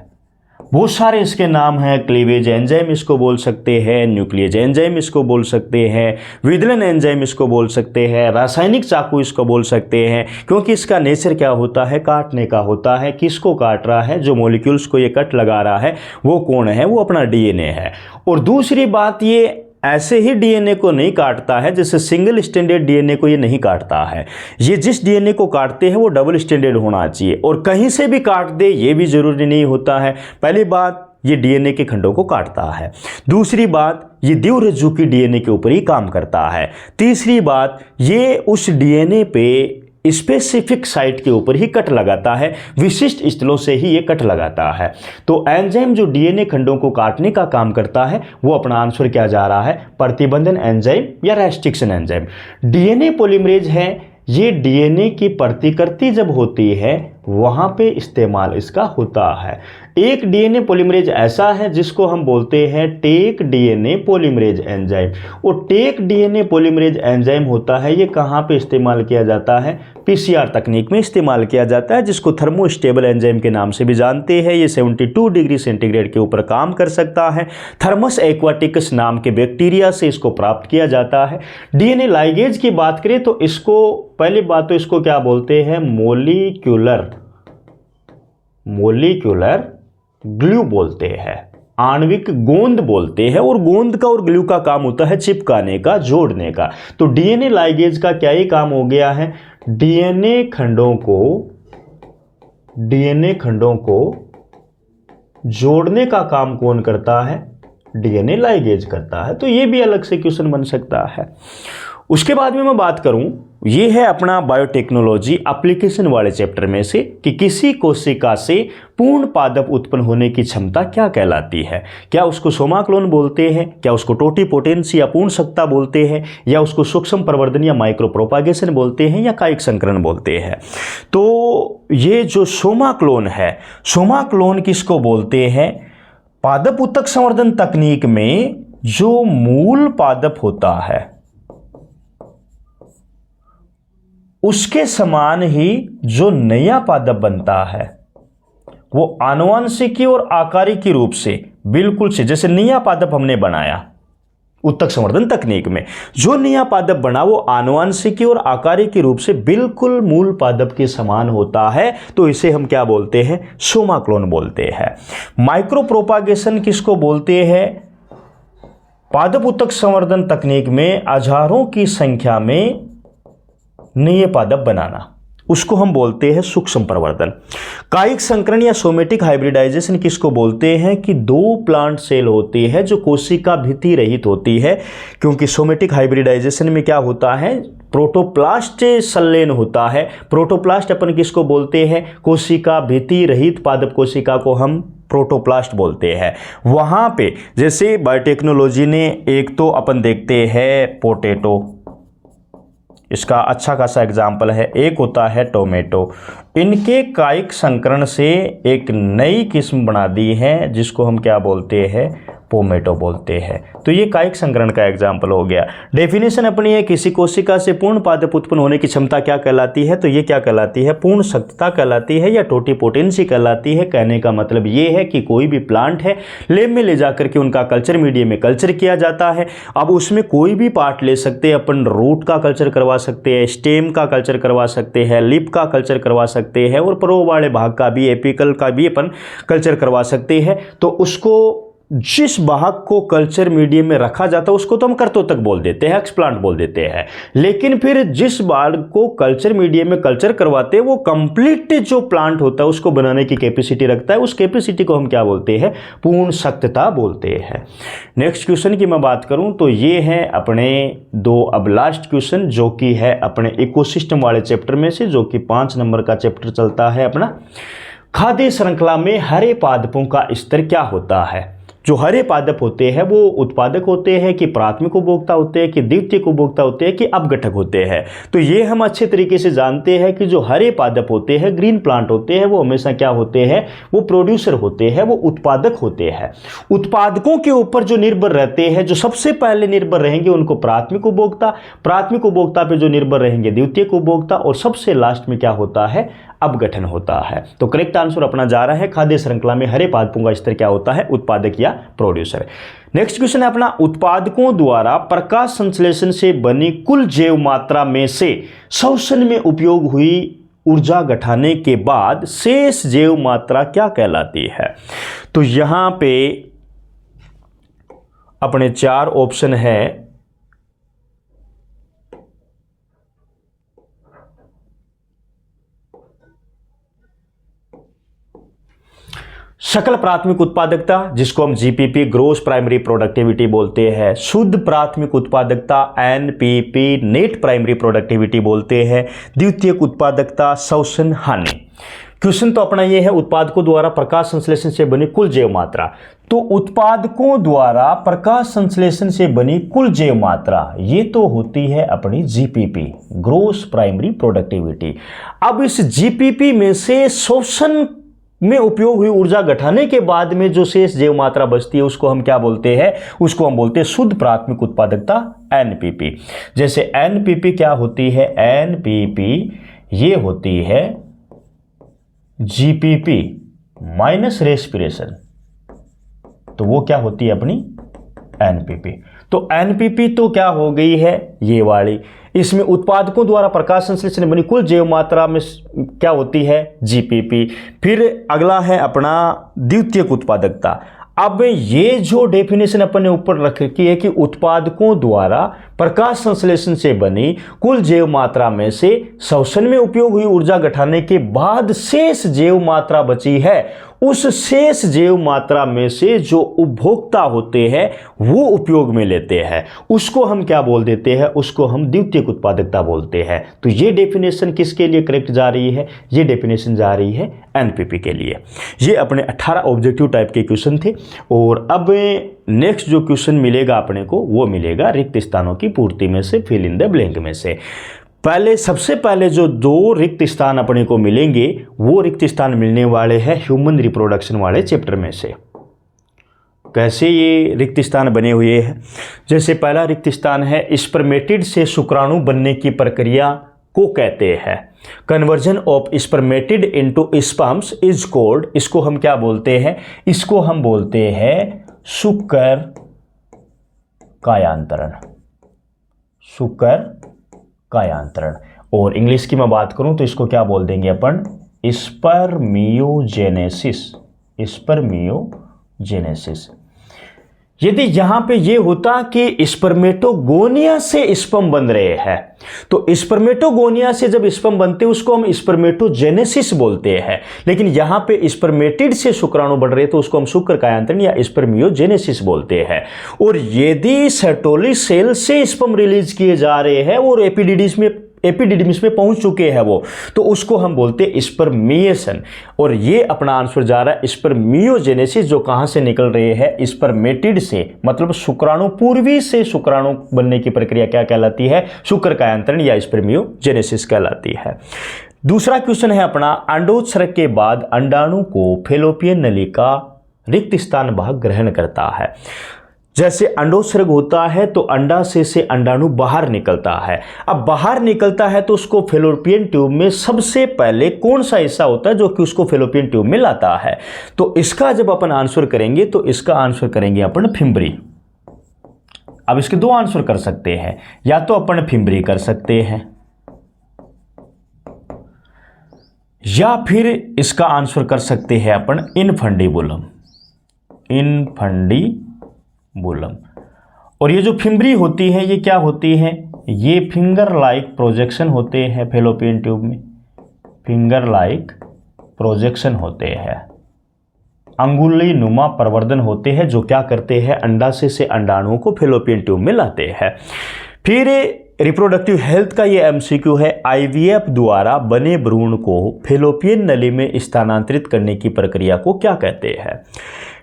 बहुत सारे इसके नाम हैं, क्लीवेज एंजाइम इसको बोल सकते हैं, न्यूक्लियेज एंजाइम इसको बोल सकते हैं, विदलन एंजाइम इसको बोल सकते हैं, रासायनिक चाकू इसको बोल सकते हैं, क्योंकि इसका नेचर क्या होता है? काटने का होता है। किसको काट रहा है? जो मॉलिक्यूल्स को ये कट लगा रहा है वो कौन है? वो अपना डीएनए है। और दूसरी बात, ये ऐसे ही डीएनए को नहीं काटता है, जैसे सिंगल स्टैंडर्ड डीएनए को ये नहीं काटता है। ये जिस डीएनए को काटते हैं वो डबल स्टैंडर्ड होना चाहिए, और कहीं से भी काट दे ये भी जरूरी नहीं होता है। पहली बात, ये डीएनए के खंडों को काटता है। दूसरी बात, ये द्विरज्जु की डीएनए के ऊपर ही काम करता है। तीसरी बात, ये उस डीएनए पे स्पेसिफिक साइट के ऊपर ही कट लगाता है, विशिष्ट स्थलों से ही ये कट लगाता है। तो एंजाइम जो डीएनए खंडों को काटने का काम करता है, वो अपना आंसर क्या जा रहा है, प्रतिबंधन एंजाइम या रेस्ट्रिक्शन एंजाइम। डीएनए पॉलीमरेज है, ये डीएनए की प्रतिकृति जब होती है वहां पे इस्तेमाल इसका होता है। एक डीएनए पॉलीमरेज ऐसा है जिसको हम बोलते हैं टेक डीएनए पॉलीमरेज एंजाइम। वो टेक डीएनए पॉलीमरेज एंजाइम होता है, ये कहाँ पे इस्तेमाल किया जाता है, पीसीआर तकनीक में इस्तेमाल किया जाता है, जिसको थर्मोस्टेबल एंजाइम के नाम से भी जानते हैं। ये 72 डिग्री सेंटीग्रेड के ऊपर काम कर सकता है। थर्मस एक्वाटिकस नाम के बैक्टीरिया से इसको प्राप्त किया जाता है। डीएनए लाइगेज की बात करें तो इसको, पहली बात तो इसको क्या बोलते हैं, मोलिक्यूलर ग्लू बोलते हैं, आणविक गोंद बोलते हैं। और गोंद का और ग्लू का काम होता है चिपकाने का, जोड़ने का। तो डीएनए लाइगेज का क्या ही काम हो गया है, डीएनए खंडों को जोड़ने का काम कौन करता है, डीएनए लाइगेज करता है। तो ये भी अलग से क्वेश्चन बन सकता है। उसके बाद में मैं बात करूं, ये है अपना बायोटेक्नोलॉजी एप्लीकेशन वाले चैप्टर में से कि किसी कोशिका से पूर्ण पादप उत्पन्न होने की क्षमता क्या कहलाती है। क्या उसको सोमा क्लोन बोलते हैं, क्या उसको टोटिपोटेंसी या पूर्ण सत्ता बोलते हैं, या उसको सूक्ष्म प्रवर्धन या माइक्रो प्रोपागेशन बोलते हैं, या कायिक संकरण बोलते हैं। तो ये जो सोमा क्लोन है, सोमा क्लोन किसको बोलते हैं, पादप उत्तक संवर्धन तकनीक में जो मूल पादप होता है उसके समान ही जो नया पादप बनता है वो आनुवंशिकी और आकारिकी रूप से बिल्कुल से, जैसे नया पादप हमने बनाया उत्तक संवर्धन तकनीक में, जो नया पादप बना वो आनुवंशिकी और आकारिकी रूप से बिल्कुल मूल पादप के समान होता है। तो इसे हम क्या बोलते हैं, सोमा क्लोन बोलते हैं। माइक्रो प्रोपागेशन किसको बोलते हैं, पादप उत्तक संवर्धन तकनीक में हजारों की संख्या में नए पादप बनाना, उसको हम बोलते हैं सूक्ष्म प्रवर्धन। कायिक संकरण या सोमेटिक हाइब्रिडाइजेशन किसको बोलते हैं, कि दो प्लांट सेल होती है जो कोशिका भित्ति रहित होती है। क्योंकि सोमेटिक हाइब्रिडाइजेशन में क्या होता है, प्रोटोप्लास्ट संलयन होता है। प्रोटोप्लास्ट अपन किसको बोलते हैं, कोशिका भित्ति रहित पादप कोशिका को हम प्रोटोप्लास्ट बोलते हैं। वहां पे जैसे बायोटेक्नोलॉजी ने, एक तो अपन देखते हैं पोटैटो, इसका अच्छा खासा एग्जाम्पल है, एक होता है टोमेटो। इनके कायिक संकरण से एक नई किस्म बना दी है जिसको हम क्या बोलते हैं, पोमेटो बोलते हैं। तो ये कायिक संकरण का एग्जाम्पल हो गया। डेफिनेशन अपनी है, किसी कोशिका से पूर्ण पादप उत्पन्न होने की क्षमता क्या कहलाती है, तो ये क्या कहलाती है, पूर्ण सख्तता कहलाती है या टोटिपोटेंसी कहलाती है। कहने का मतलब ये है कि कोई भी प्लांट है, लैब में ले जाकर के उनका कल्चर मीडियम में कल्चर किया जाता है। अब उसमें कोई भी पार्ट ले सकते हैं, अपन रूट का कल्चर करवा सकते हैं, स्टेम का कल्चर करवा सकते हैं, लिप का कल्चर करवा सकते हैं, और प्रो वाले भाग का भी, एपिकल का भी अपन कल्चर करवा सकते हैं। तो उसको, जिस भाग को कल्चर मीडियम में रखा जाता है उसको तो हम कर्तोतक बोल देते हैं, एक्सप्लांट बोल देते हैं। लेकिन फिर जिस भाग को कल्चर मीडियम में कल्चर करवाते हैं वो कंप्लीट जो प्लांट होता है उसको बनाने की कैपेसिटी रखता है, उस कैपेसिटी को हम क्या बोलते हैं, पूर्ण सख्तता बोलते हैं। नेक्स्ट क्वेश्चन की मैं बात करूं तो ये है अपने दो अब लास्ट क्वेश्चन, जो कि है अपने इकोसिस्टम वाले चैप्टर में से, जो कि 5 नंबर का चैप्टर चलता है अपना। खाद्य श्रृंखला में हरे पादपों का स्तर क्या होता है। जो हरे पादप होते हैं वो उत्पादक होते हैं कि प्राथमिक उपभोक्ता होते हैं कि द्वितीयक उपभोक्ता होते हैं कि अपघटक होते हैं। तो ये हम अच्छे तरीके से जानते हैं कि जो हरे पादप होते हैं, ग्रीन प्लांट होते हैं, वो हमेशा क्या होते हैं, वो प्रोड्यूसर होते हैं, वो उत्पादक होते हैं। उत्पादकों के ऊपर जो निर्भर रहते हैं, जो सबसे पहले निर्भर रहेंगे उनको प्राथमिक उपभोक्ता, प्राथमिक उपभोक्ता पे जो निर्भर रहेंगे द्वितीयक उपभोक्ता, और सबसे लास्ट में क्या होता है, अपघटन होता है। तो करेक्ट आंसर अपना जा रहा है, खाद्य श्रृंखला में हरे पादपों का स्तर क्या होता है, उत्पादक या प्रोड्यूसर। नेक्स्ट क्वेश्चन है अपना, उत्पादकों द्वारा प्रकाश संश्लेषण से बनी कुल जैव मात्रा में से श्वसन में उपयोग हुई ऊर्जा घटाने के बाद शेष जैव मात्रा क्या कहलाती है। तो यहां पे अपने 4 ऑप्शन है। सकल प्राथमिक उत्पादकता जिसको हम जीपीपी ग्रोस प्राइमरी प्रोडक्टिविटी बोलते हैं, शुद्ध प्राथमिक उत्पादकता एनपीपी नेट प्राइमरी प्रोडक्टिविटी बोलते हैं, द्वितीयक उत्पादकता शोषण हानि। क्वेश्चन तो अपना ये है, उत्पादकों द्वारा प्रकाश संश्लेषण से बनी कुल जैव मात्रा। तो उत्पादकों द्वारा प्रकाश संश्लेषण से बनी कुल जैव मात्रा ये तो होती है अपनी जीपीपी ग्रोस प्राइमरी प्रोडक्टिविटी। अब इस जीपीपी में से शोषण में उपयोग हुई ऊर्जा घटाने के बाद में जो शेष जैव मात्रा बचती है उसको हम क्या बोलते हैं, उसको हम बोलते हैं शुद्ध प्राथमिक उत्पादकता एनपीपी। जैसे एनपीपी क्या होती है, एनपीपी ये होती है जीपीपी माइनस रेस्पिरेशन, तो वो क्या होती है अपनी एनपीपी। तो एनपीपी तो क्या हो गई है ये वाली, इसमें उत्पादकों द्वारा प्रकाश संश्लेषण में बनी कुल जैव मात्रा में क्या होती है जीपीपी। फिर अगला है अपना द्वितीयक उत्पादकता। अब ये जो डेफिनेशन अपन ने ऊपर रख रखी है कि उत्पादकों द्वारा प्रकाश संश्लेषण से बनी कुल जैव मात्रा में से शोषण में उपयोग हुई ऊर्जा घटाने के बाद शेष जैव मात्रा बची है, उस शेष जैव मात्रा में से जो उपभोक्ता होते हैं वो उपयोग में लेते हैं, उसको हम क्या बोल देते हैं, उसको हम द्वितीयक उत्पादकता बोलते हैं। तो ये डेफिनेशन किसके लिए करेक्ट जा रही है, ये डेफिनेशन जा रही है एनपीपी के लिए। ये अपने 18 ऑब्जेक्टिव टाइप के क्वेश्चन थे। और अब नेक्स्ट जो क्वेश्चन मिलेगा अपने को वो मिलेगा रिक्त स्थानों की पूर्ति में से, फिल इन द ब्लैंक में से। सबसे पहले जो दो रिक्त स्थान अपने को मिलेंगे वो रिक्त स्थान मिलने वाले हैं ह्यूमन रिप्रोडक्शन वाले चैप्टर में से। कैसे ये रिक्त स्थान बने हुए हैं, जैसे पहला रिक्त स्थान है स्पर्मेटिड से शुक्राणु बनने की प्रक्रिया को कहते हैं conversion of spermatid into sperms is called, इसको हम क्या बोलते हैं, इसको हम बोलते हैं शुक्र कायांतरण, शुक्र कायांतरण। और इंग्लिश की मैं बात करूं तो इसको क्या बोल देंगे अपन, स्पर्मियोजेनेसिस, स्पर्मियोजेनेसिस। यदि यहां पे ये होता कि स्पर्मेटोगोनिया से स्पर्म बन रहे हैं, तो स्पर्मेटोगोनिया से जब स्पर्म बनते हैं उसको हम स्पर्मेटोजेनेसिस बोलते हैं, लेकिन यहां पे स्पर्मेटिड से शुक्राणु बढ़ रहे तो उसको हम शुक्र कायांतरण या स्पर्मियोजेनेसिस बोलते हैं। और यदि सेटोली सेल से स्पर्म रिलीज किए जा रहे हैं और एपिडिडिमिस में पहुंच चुके हैं वो, तो उसको हम बोलते हैं स्पर्मिएशन। और ये अपना आंसर जा रहा है स्पर्मियोजेनेसिस, जो कहां से निकल रहे हैं, स्पर्मेटिड से, मतलब शुक्राणु पूर्वी से शुक्राणु बनने की प्रक्रिया क्या कहलाती है, शुक्र कायांतरण या स्पर्मियोजेनेसिस कहलाती है। दूसरा क्वेश्चन है अपना, अंडोत्सर्ग के बाद अंडाणु को फैलोपियन नली का रिक्त स्थान भाग ग्रहण करता है। जैसे अंडोत्सर्ग होता है तो अंडाशय से अंडाणु बाहर निकलता है। अब बाहर निकलता है तो उसको फैलोपियन ट्यूब में सबसे पहले कौन सा हिस्सा होता है जो कि उसको फैलोपियन ट्यूब में लाता है, तो इसका जब अपन आंसर करेंगे तो इसका आंसर करेंगे अपन फिम्बरी। अब इसके दो आंसर कर सकते हैं, या तो अपन फिम्बरी कर सकते हैं या फिर इसका आंसर कर सकते हैं अपन इनफंडिबुलम, इनफंडिबुलम। और ये जो फिम्बरी होती है ये क्या होती है, ये फिंगर लाइक प्रोजेक्शन होते हैं फैलोपियन ट्यूब में, फिंगर लाइक प्रोजेक्शन होते हैं, अंगुली नुमा प्रवर्धन होते हैं जो क्या करते हैं, अंडाशय से अंडाणुओं को फैलोपियन ट्यूब में लाते हैं। फिर रिप्रोडक्टिव हेल्थ का ये एमसीक्यू है, आईवीएफ द्वारा बने भ्रूण को फैलोपियन नली में स्थानांतरित करने की प्रक्रिया को क्या कहते हैं।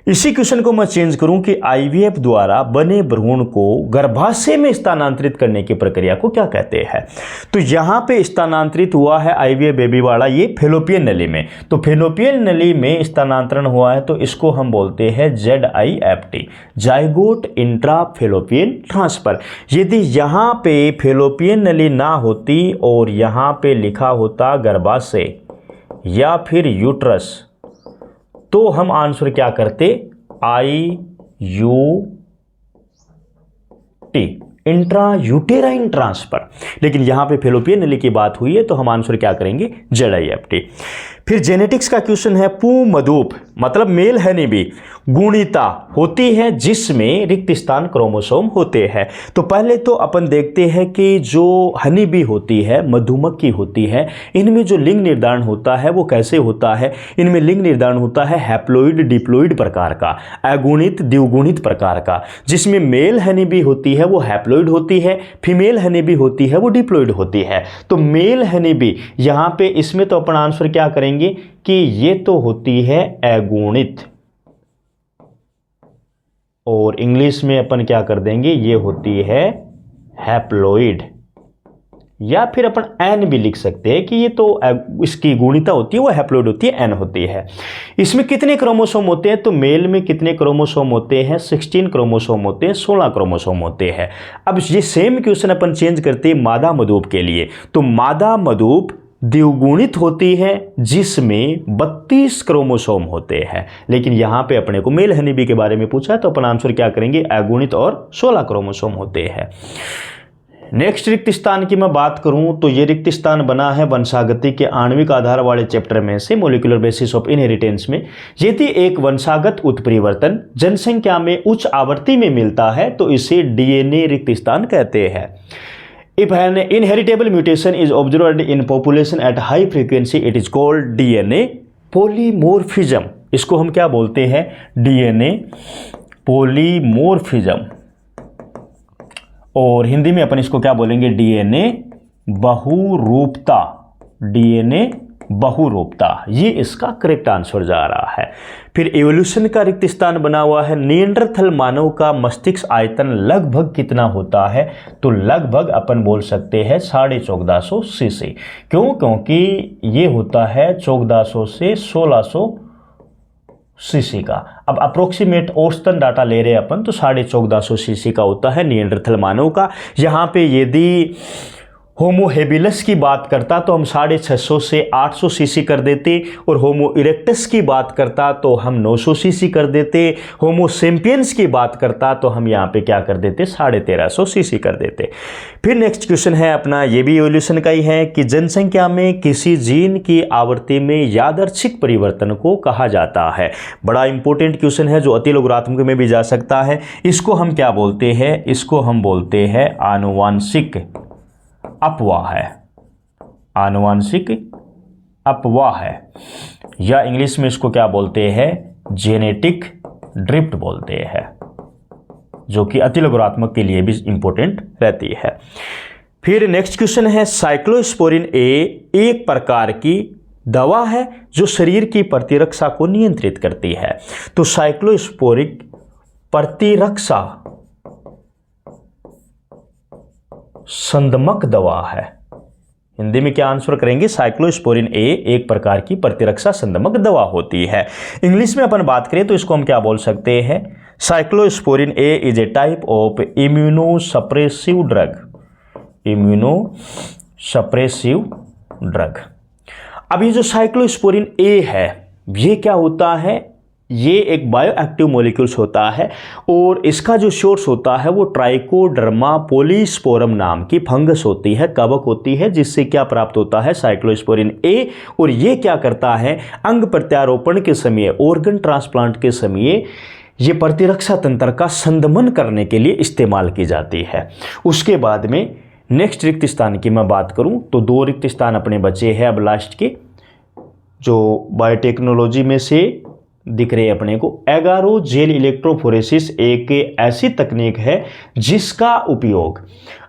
इसी क्वेश्चन को मैं चेंज करूं कि आईवीएफ द्वारा बने भ्रूण को गर्भाशय में स्थानांतरित करने की प्रक्रिया को क्या कहते हैं। तो यहां पे स्थानांतरित हुआ है आईवीएफ बेबी वाला ये फैलोपियन नली में, तो फैलोपियन नली में स्थानांतरण हुआ है तो इसको हम बोलते हैं ZIFT, zygote intra fallopian transfer. यदि यहां पे फैलोपियन नली ना होती और यहां पे लिखा होता गर्भाशय या फिर यूट्रस, तो हम आंसर क्या करते, IUT, इंट्रायूटेराइन ट्रांसफर। लेकिन यहाँ पे फेलोपियन नली की बात हुई है तो हम आंसर क्या करेंगे, ZIFT। फिर जेनेटिक्स का क्वेश्चन है, पूमधुप मतलब मेल हनी बी गुणिता होती है जिसमें रिक्त स्थान क्रोमोसोम होते हैं। तो पहले तो अपन देखते हैं कि जो हनी बी होती है, मधुमक्खी होती है, इनमें जो लिंग निर्धारण होता है वो कैसे होता है। इनमें लिंग निर्धारण होता है हैप्लॉइड डिप्लॉइड प्रकार का, अगुणित द्विगुणित प्रकार का। जिसमें मेल हनी बी होती है वो हैप्लॉइड होती है, फीमेल हनी बी होती है वो डिप्लॉइड होती है। तो मेल हनी बी यहाँ पे इसमें तो अपन आंसर क्या करेंगे कि ये तो होती है अगुणित, और इंग्लिश में अपन क्या कर देंगे, ये होती है हैप्लॉइड, या फिर अपन एन भी लिख सकते हैं कि ये तो इसकी गुणिता होती है वो हैप्लॉइड होती है, एन होती है। इसमें कितने क्रोमोसोम होते हैं, तो मेल में कितने क्रोमोसोम होते हैं, 16 क्रोमोसोम होते हैं, 16 क्रोमोसोम होते हैं। अब ये सेम क्वेश्चन अपन चेंज करते हैं मादा मधुप के लिए। तो मादा मधुप द्विगुणित होती है जिसमें 32 क्रोमोसोम होते हैं। लेकिन यहां पे अपने को मेल हनी बी के बारे में पूछा है तो अपन आंसर क्या करेंगे, अगुणित और 16 क्रोमोसोम होते हैं। नेक्स्ट रिक्त स्थान की मैं बात करूं तो ये रिक्त स्थान बना है वंशागति के आणविक आधार वाले चैप्टर में से, मोलिकुलर बेसिस ऑफ इनहेरिटेंस में। यदि एक वंशागत उत्परिवर्तन जनसंख्या में उच्च आवृत्ति में मिलता है तो इसे DNA रिक्त स्थान कहते हैं। If an inheritable mutation is observed in population at high frequency, it is called DNA polymorphism। इसको हम क्या बोलते हैं, DNA polymorphism, और हिंदी में अपन इसको क्या बोलेंगे, DNA बहुरूपता, DNA बहुरूपता। ये इसका करेक्ट आंसर जा रहा है। फिर एवोल्यूशन का रिक्त स्थान बना हुआ है, निएंडरथल मानव का मस्तिष्क आयतन लगभग कितना होता है, तो लगभग अपन बोल सकते हैं 1450 सीसी। क्यों, क्योंकि ये होता है 1400 से 1600 सीसी का। अब अप्रोक्सीमेट औसतन डाटा ले रहे हैं अपन तो 1450 सीसी का होता है निएंडरथल मानव का। यहाँ पे यदि होमो हेबिलस की बात करता तो हम 650 से 800 सीसी कर देते, और होमो इरेक्टस की बात करता तो हम 900 सीसी कर देते, होमो सेम्पियंस की बात करता तो हम यहाँ पे क्या कर देते, 1350 सीसी कर देते। फिर नेक्स्ट क्वेश्चन है अपना, ये भी एवोल्यूशन का ही है, कि जनसंख्या में किसी जीन की आवृत्ति में यादृच्छिक परिवर्तन को कहा जाता है। बड़ा इंपॉर्टेंट क्वेश्चन है जो अति लोगारिथम में भी जा सकता है। इसको हम क्या बोलते हैं, इसको हम बोलते हैं आनुवांशिक अपवाह है, आनुवांशिक अपवाह है, या इंग्लिश में इसको क्या बोलते हैं, जेनेटिक ड्रिफ्ट बोलते हैं, जो कि अति लोगारिथम के लिए भी इंपॉर्टेंट रहती है। फिर नेक्स्ट क्वेश्चन है, साइक्लोस्पोरिन ए एक प्रकार की दवा है जो शरीर की प्रतिरक्षा को नियंत्रित करती है। तो साइक्लोस्पोरिक प्रतिरक्षा संदमक दवा है। हिंदी में क्या आंसर करेंगे, साइक्लोस्पोरिन ए एक प्रकार की प्रतिरक्षा संदमक दवा होती है। इंग्लिश में अपन बात करें तो इसको हम क्या बोल सकते हैं, cyclosporin A is a type of immunosuppressive drug, immunosuppressive drug. अब ये जो साइक्लोस्पोरिन ए है ये क्या होता है, ये एक बायोएक्टिव मॉलिक्यूल्स होता है, और इसका जो सोर्स होता है वो ट्राइकोडर्मा पोलिस्पोरम नाम की फंगस होती है, कवक होती है, जिससे क्या प्राप्त होता है, साइक्लोस्पोरिन ए। और ये क्या करता है, अंग प्रत्यारोपण के समय, ऑर्गन ट्रांसप्लांट के समय ये प्रतिरक्षा तंत्र का संदमन करने के लिए इस्तेमाल की जाती है। उसके बाद में नेक्स्ट रिक्त स्थान की मैं बात करूं तो 2 रिक्त स्थान अपने बचे हैं अब लास्ट के, जो बायोटेक्नोलॉजी में से दिख रहे अपने को। एगारो जेल इलेक्ट्रोफोरेसिस एक ऐसी तकनीक है जिसका उपयोग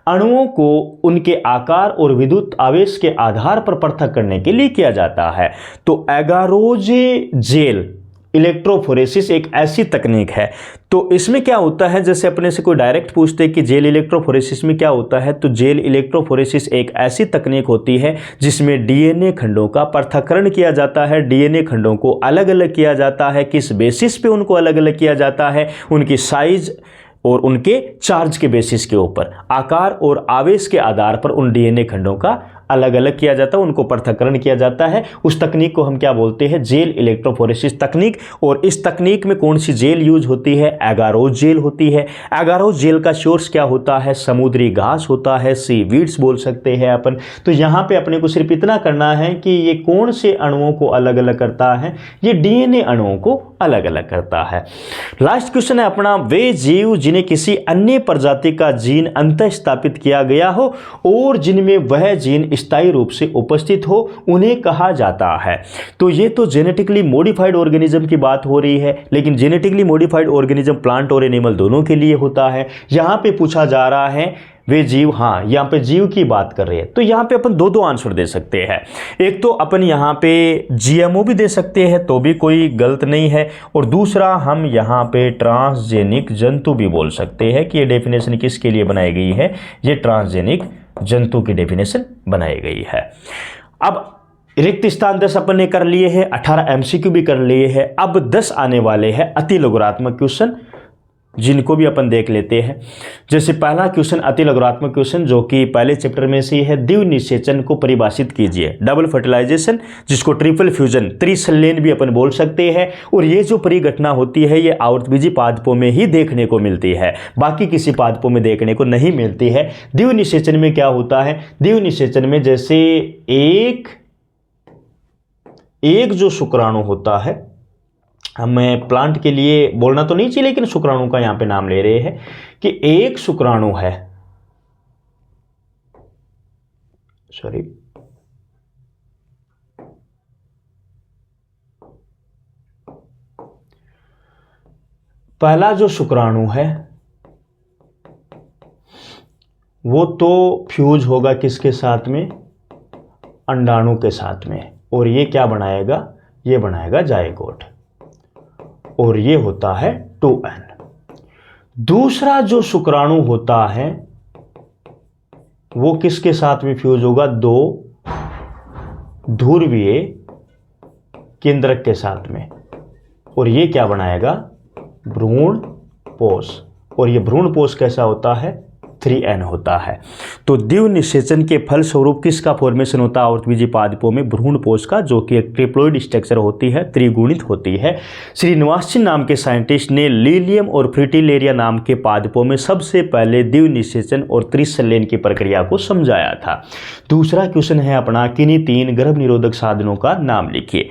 अणुओं को उनके आकार और विद्युत आवेश के आधार पर पृथक करने के लिए किया जाता है। तो एगारोजे जेल इलेक्ट्रोफोरेसिस एक ऐसी तकनीक है। तो इसमें क्या होता है, जैसे अपने से कोई डायरेक्ट पूछते कि जेल इलेक्ट्रोफोरेसिस में क्या होता है, तो जेल इलेक्ट्रोफोरेसिस एक ऐसी तकनीक होती है जिसमें डीएनए खंडों का पृथक्करण किया जाता है। डीएनए खंडों को अलग अलग किया जाता है। किस बेसिस पे उनको अलग अलग किया जाता है, उनकी साइज और उनके चार्ज के बेसिस के ऊपर, आकार और आवेश के आधार पर उन डीएनए खंडों का अलग अलग किया जाता है, उनको पृथक्करण किया जाता है। उस तकनीक को हम क्या बोलते हैं, जेल इलेक्ट्रोफोरेसिस तकनीक। और इस तकनीक में कौन सी जेल यूज होती है, एगारोज जेल होती है। एगारोज जेल का सोर्स क्या होता है, समुद्री घास होता है, सीवीड्स बोल सकते हैं अपन। तो यहाँ पे अपने को सिर्फ इतना करना है कि ये कौन से अणुओं को अलग अलग करता है, ये डीएनए अणुओं को अलग अलग करता है। लास्ट क्वेश्चन है अपना, वे जीव जिन्हें किसी अन्य प्रजाति का जीन अंतः स्थापित किया गया हो और जिनमें वह जीन स्थायी रूप से उपस्थित हो, उन्हें कहा जाता है। तो ये तो जेनेटिकली मॉडिफाइड ऑर्गेनिज्म की बात हो रही है, लेकिन जेनेटिकली मॉडिफाइड ऑर्गेनिज्म प्लांट और एनिमल दोनों के लिए होता है। यहां पे पूछा जा रहा है वे जीव, हाँ यहाँ पे जीव की बात कर रहे हैं, तो यहाँ पे अपन दो आंसर दे सकते हैं। एक तो अपन यहाँ पे जीएमओ भी दे सकते हैं, तो भी कोई गलत नहीं है। और दूसरा हम यहाँ पे ट्रांसजेनिक जंतु भी बोल सकते हैं कि ये डेफिनेशन किसके लिए बनाई गई है, ये ट्रांसजेनिक जंतु की डेफिनेशन बनाई गई है। अब रिक्त स्थान 10 अपन ने कर लिए हैं, 18 एमसीक्यू भी कर लिए हैं। अब 10 आने वाले हैं अति लघुरात्मक क्वेश्चन, जिनको भी अपन देख लेते हैं। जैसे पहला क्वेश्चन अति लघुरात्मक क्वेश्चन, जो कि पहले चैप्टर में से है, द्विनिषेचन को परिभाषित कीजिए। डबल फर्टिलाइजेशन, जिसको ट्रिपल फ्यूजन, त्रिसंलेन भी अपन बोल सकते हैं। और ये जो परिघटना होती है ये आवृतबीजी पादपों में ही देखने को मिलती है, बाकी किसी पादपों में देखने को नहीं मिलती है। द्विनिषेचन में क्या होता है, द्विनिषेचन में जैसे एक जो शुक्राणु होता है, हमें प्लांट के लिए बोलना तो नहीं चाहिए लेकिन शुक्राणु का यहां पे नाम ले रहे हैं कि एक शुक्राणु है, सॉरी, पहला जो शुक्राणु है वो तो फ्यूज होगा किसके साथ में, अंडाणु के साथ में। और ये क्या बनाएगा, ये बनाएगा जायगोट, और ये होता है 2n। दूसरा जो शुक्राणु होता है वो किसके साथ में फ्यूज होगा, दो ध्रुवीय केंद्रक के साथ में, और ये क्या बनाएगा, भ्रूणपोष। और ये भ्रूणपोष कैसा होता है, 3n होता है। तो द्विनिषेचन के फलस्वरूप किसका फॉर्मेशन होता है आवृतबीजी पादपों में, भ्रूणपोष का, जो कि एक ट्रिप्लोइड स्ट्रक्चर होती है, त्रिगुणित होती है। श्रीनिवासन नाम के साइंटिस्ट ने लीलियम और फ्रिटिलेरिया नाम के पादपों में सबसे पहले द्विनिषेचन और त्रिसंलेन की प्रक्रिया को समझाया था। दूसरा क्वेश्चन है अपना, किन्हीं 3 गर्भ निरोधक साधनों का नाम लिखिए।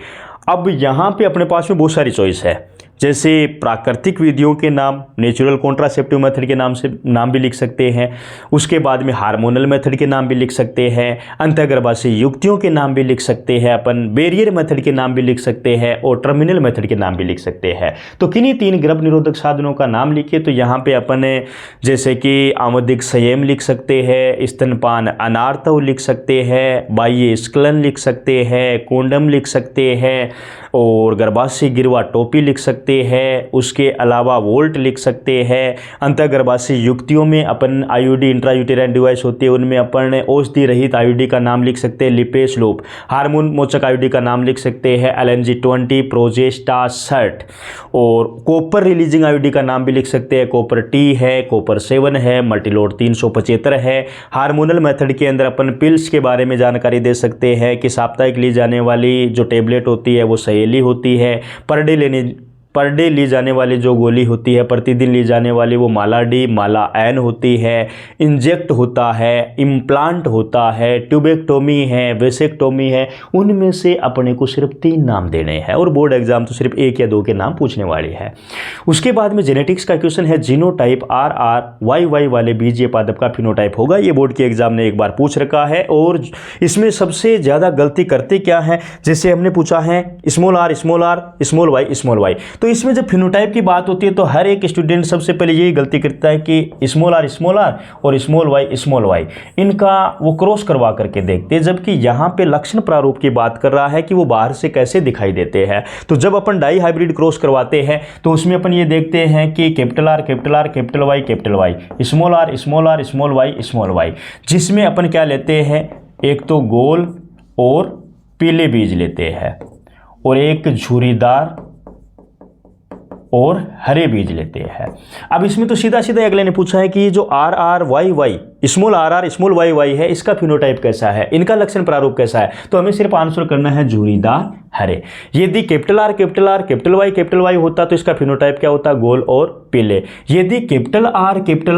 अब यहाँ पे अपने पास में बहुत सारी चॉइस है, जैसे प्राकृतिक विधियों के नाम, नेचुरल कॉन्ट्रासेप्टिव मेथड के नाम भी लिख सकते हैं। उसके बाद में हार्मोनल मेथड के नाम भी लिख सकते हैं, अंतःगर्भाशय युक्तियों के नाम भी लिख सकते हैं अपन, बैरियर मेथड के नाम भी लिख सकते हैं, और टर्मिनल मेथड के नाम भी लिख सकते हैं। तो किन्हीं 3 गर्भ निरोधक साधनों का नाम लिखिए। तो यहाँ पे अपन जैसे कि आवधिक संयम लिख सकते हैं, स्तनपान अनार्तव लिख सकते हैं, बाह्य स्खलन लिख सकते हैं, कोंडम लिख सकते हैं, और गर्भाशय गिरवा टोपी लिख सकते हैं। उसके अलावा वोल्ट लिख सकते हैं। अंतःगर्भाशय युक्तियों में अपन आईयूडी इंट्रायूटेराइन डिवाइस होती है, उनमें अपन औषधि रहित आईयूडी का नाम लिख सकते हैं, लिपेस लूप। हार्मोन मोचक आईयूडी का नाम लिख सकते हैं, LNG-20, प्रोजेस्टा 60। और कॉपर रिलीजिंग आईयूडी का नाम भी लिख सकते हैं, कॉपर टी है, कॉपर 7 है, मल्टीलोड 375 है। हार्मोनल मेथड के अंदर अपन पिल्स के बारे में जानकारी दे सकते हैं कि साप्ताहिक ली जाने वाली जो टेबलेट होती है वो सहेली होती है, पर डे ली जाने वाली जो गोली होती है, प्रतिदिन ली जाने वाली, वो माला डी माला एन होती है। इंजेक्ट होता है, इम्प्लांट होता है, ट्यूबेक्टोमी है, वेसेक्टोमी है। उनमें से अपने को सिर्फ 3 नाम देने हैं, और बोर्ड एग्जाम तो सिर्फ 1 या 2 के नाम पूछने वाली है। उसके बाद में जेनेटिक्स का क्वेश्चन है, जीनोटाइप RRYY वाले बीजीय पादप का फिनोटाइप होगा। ये बोर्ड के एग्जाम ने एक बार पूछ रखा है, और इसमें सबसे ज़्यादा गलती करते क्या है, जैसे हमने पूछा है स्मॉल r स्मॉल y। तो इसमें जब फिनोटाइप की बात होती है तो हर एक स्टूडेंट सबसे पहले यही गलती करता है कि स्मॉल r और स्मॉल y इनका वो क्रॉस करवा करके देखते हैं, जबकि यहाँ पे लक्षण प्रारूप की बात कर रहा है कि वो बाहर से कैसे दिखाई देते हैं। तो जब अपन डाई हाइब्रिड क्रॉस करवाते हैं तो उसमें अपन ये देखते हैं कि capital R capital Y, small r, जिसमें अपन क्या लेते हैं, एक तो गोल और पीले बीज लेते हैं, और एक झुर्रीदार और हरे बीज लेते हैं। अब इसमें तो सीधा सीधा अगले ने पूछा है कि ये जो R R Y Y, small R R small Y Y है, इसका फिनोटाइप कैसा है, इनका लक्षण प्रारूप कैसा है। तो हमें सिर्फ आंसर करना है झुर्रीदार हरे। यदि कैपिटल आर कैपिटल वाई होता तो इसका फिनोटाइप क्या होता, गोल और पीले। यदि कैपिटल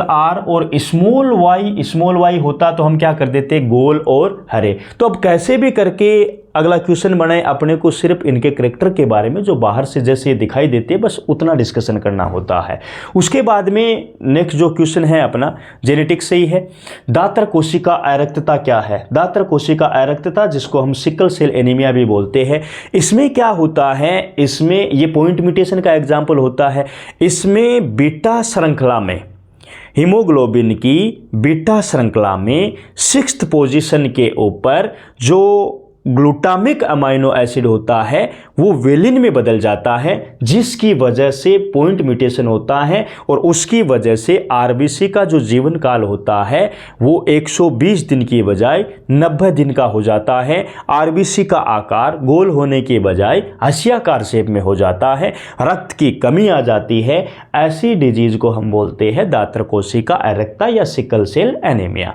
आर और स्मॉल वाई होता तो हम क्या कर देते, गोल और हरे। तो अब कैसे भी करके अगला क्वेश्चन बनाए, अपने को सिर्फ इनके कैरेक्टर के बारे में जो बाहर से जैसे दिखाई देते हैं बस उतना डिस्कशन करना होता है। उसके बाद में नेक्स्ट जो क्वेश्चन है अपना जेनेटिक्स से ही है। दातर कोशिका अरक्तता क्या है। दातर कोशिका अरक्तता, जिसको हम सिकल सेल एनीमिया भी बोलते हैं, इसमें क्या होता है, इसमें ये पॉइंट म्यूटेशन का एग्जाम्पल होता है। इसमें बीटा श्रृंखला में, हीमोग्लोबिन की बीटा श्रृंखला में 6th पोजीशन के ऊपर जो ग्लूटामिक अमाइनो एसिड होता है वो वेलिन में बदल जाता है, जिसकी वजह से पॉइंट म्यूटेशन होता है और उसकी वजह से आरबीसी का जो जीवन काल होता है वो 120 दिन की बजाय 90 दिन का हो जाता है। आरबीसी का आकार गोल होने के बजाय हंसियाकार शेप में हो जाता है, रक्त की कमी आ जाती है। ऐसी डिजीज को हम बोलते हैं दातर कोशिका अरक्तता या sickle cell anaemia.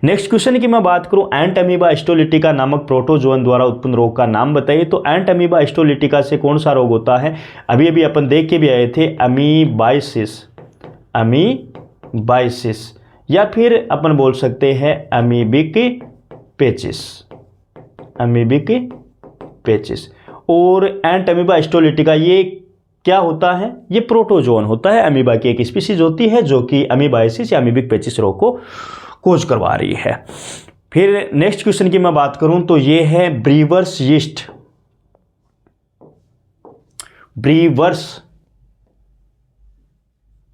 Next question की मैं बात करूं, एंट अमीबा हिस्टोलिटिका नामक प्रोटोजोअन द्वारा उत्पन्न रोग का नाम बताइए। तो एंट अमीबा हिस्टोलिटिका से कौन सा रोग होता है, अभी अभी अपन देख के भी आए थे, अमीबाइसिस या फिर अपन बोल सकते हैं अमीबिक पेचिस। और एंट अमीबा हिस्टोलिटिका ये क्या होता है, ये प्रोटोजोअन होता है, अमीबा की एक स्पीशीज होती है जो कि अमीबाइसिस या अमीबिक पेचिस रोग को कोज करवा रही है। फिर नेक्स्ट क्वेश्चन की मैं बात करूं तो ये है ब्रीवर्स यीस्ट। ब्रीवर्स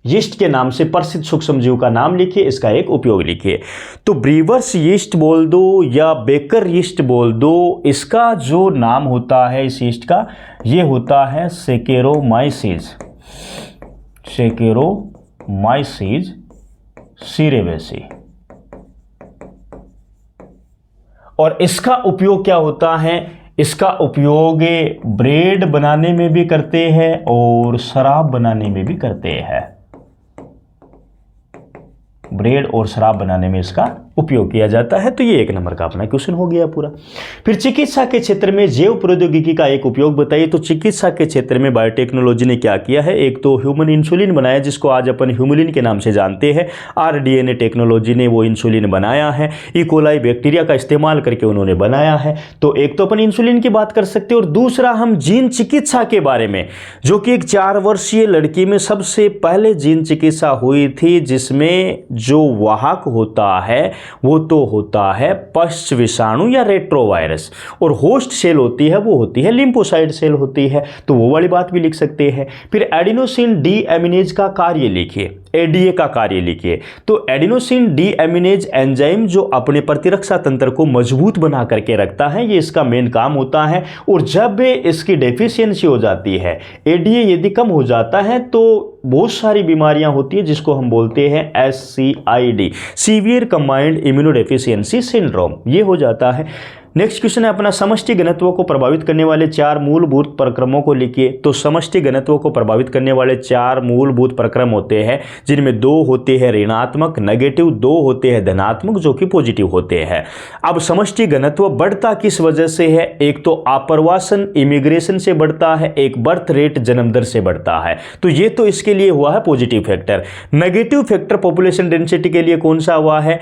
यीस्ट के नाम से प्रसिद्ध सूक्ष्मजीव का नाम लिखिए, इसका एक उपयोग लिखिए। तो ब्रीवर्स यीस्ट बोल दो या बेकर यीस्ट बोल दो, इसका जो नाम होता है इस यीस्ट का, ये होता है सेकेरोमाइसीज सीरेवेसी। और इसका उपयोग क्या होता है, इसका उपयोग ब्रेड बनाने में भी करते हैं और शराब बनाने में भी करते हैं। ब्रेड और शराब बनाने में इसका उपयोग किया जाता है। तो ये 1 नंबर का अपना क्वेश्चन हो गया पूरा। फिर चिकित्सा के क्षेत्र में जैव प्रौद्योगिकी का एक उपयोग बताइए। तो चिकित्सा के क्षेत्र में बायोटेक्नोलॉजी ने क्या किया है, एक तो ह्यूमन इंसुलिन बनाया जिसको आज अपन ह्यूमुलिन के नाम से जानते हैं। आरडीएनए टेक्नोलॉजी ने वो इंसुलिन बनाया है, इकोलाई बैक्टीरिया का इस्तेमाल करके उन्होंने बनाया है। तो एक तो अपन इंसुलिन की बात कर सकते हैं और दूसरा हम जीन चिकित्सा के बारे में, जो कि एक 4 वर्षीय लड़की में सबसे पहले जीन चिकित्सा हुई थी, जिसमें जो वाहक होता है वो तो होता है पश्च विषाणु या रेट्रोवायरस, और होस्ट सेल होती है वो होती है लिम्फोसाइट सेल होती है। तो वो वाली बात भी लिख सकते हैं। फिर एडिनोसिन डी एमिनेज का कार्य लिखिए, एडीए का कार्य लिखिए। तो एडिनोसिन डी एमिनेज एंजाइम जो अपने प्रतिरक्षा तंत्र को मजबूत बना करके रखता है, ये इसका मेन काम होता है। और जब इसकी डेफिशिएंसी हो जाती है, एडीए यदि कम हो जाता है, तो बहुत सारी बीमारियां होती है जिसको हम बोलते हैं SCID, severe combined immunodeficiency syndrome, ये हो जाता है। नेक्स्ट क्वेश्चन है अपना, समष्टि घनत्व को प्रभावित करने वाले 4 मूलभूत प्रक्रमों को लिखिए। तो समष्टि घनत्व को प्रभावित करने वाले 4 मूलभूत प्रक्रम होते हैं, जिनमें 2 होते हैं ऋणात्मक नेगेटिव, 2 होते हैं धनात्मक जो कि पॉजिटिव होते हैं। अब समष्टि घनत्व बढ़ता किस वजह से है, एक तो आप्रवासन इमिग्रेशन से बढ़ता है, एक बर्थ रेट जन्म दर से बढ़ता है। तो ये तो इसके लिए हुआ है positive factor. Negative factor population density के लिए कौन सा हुआ है,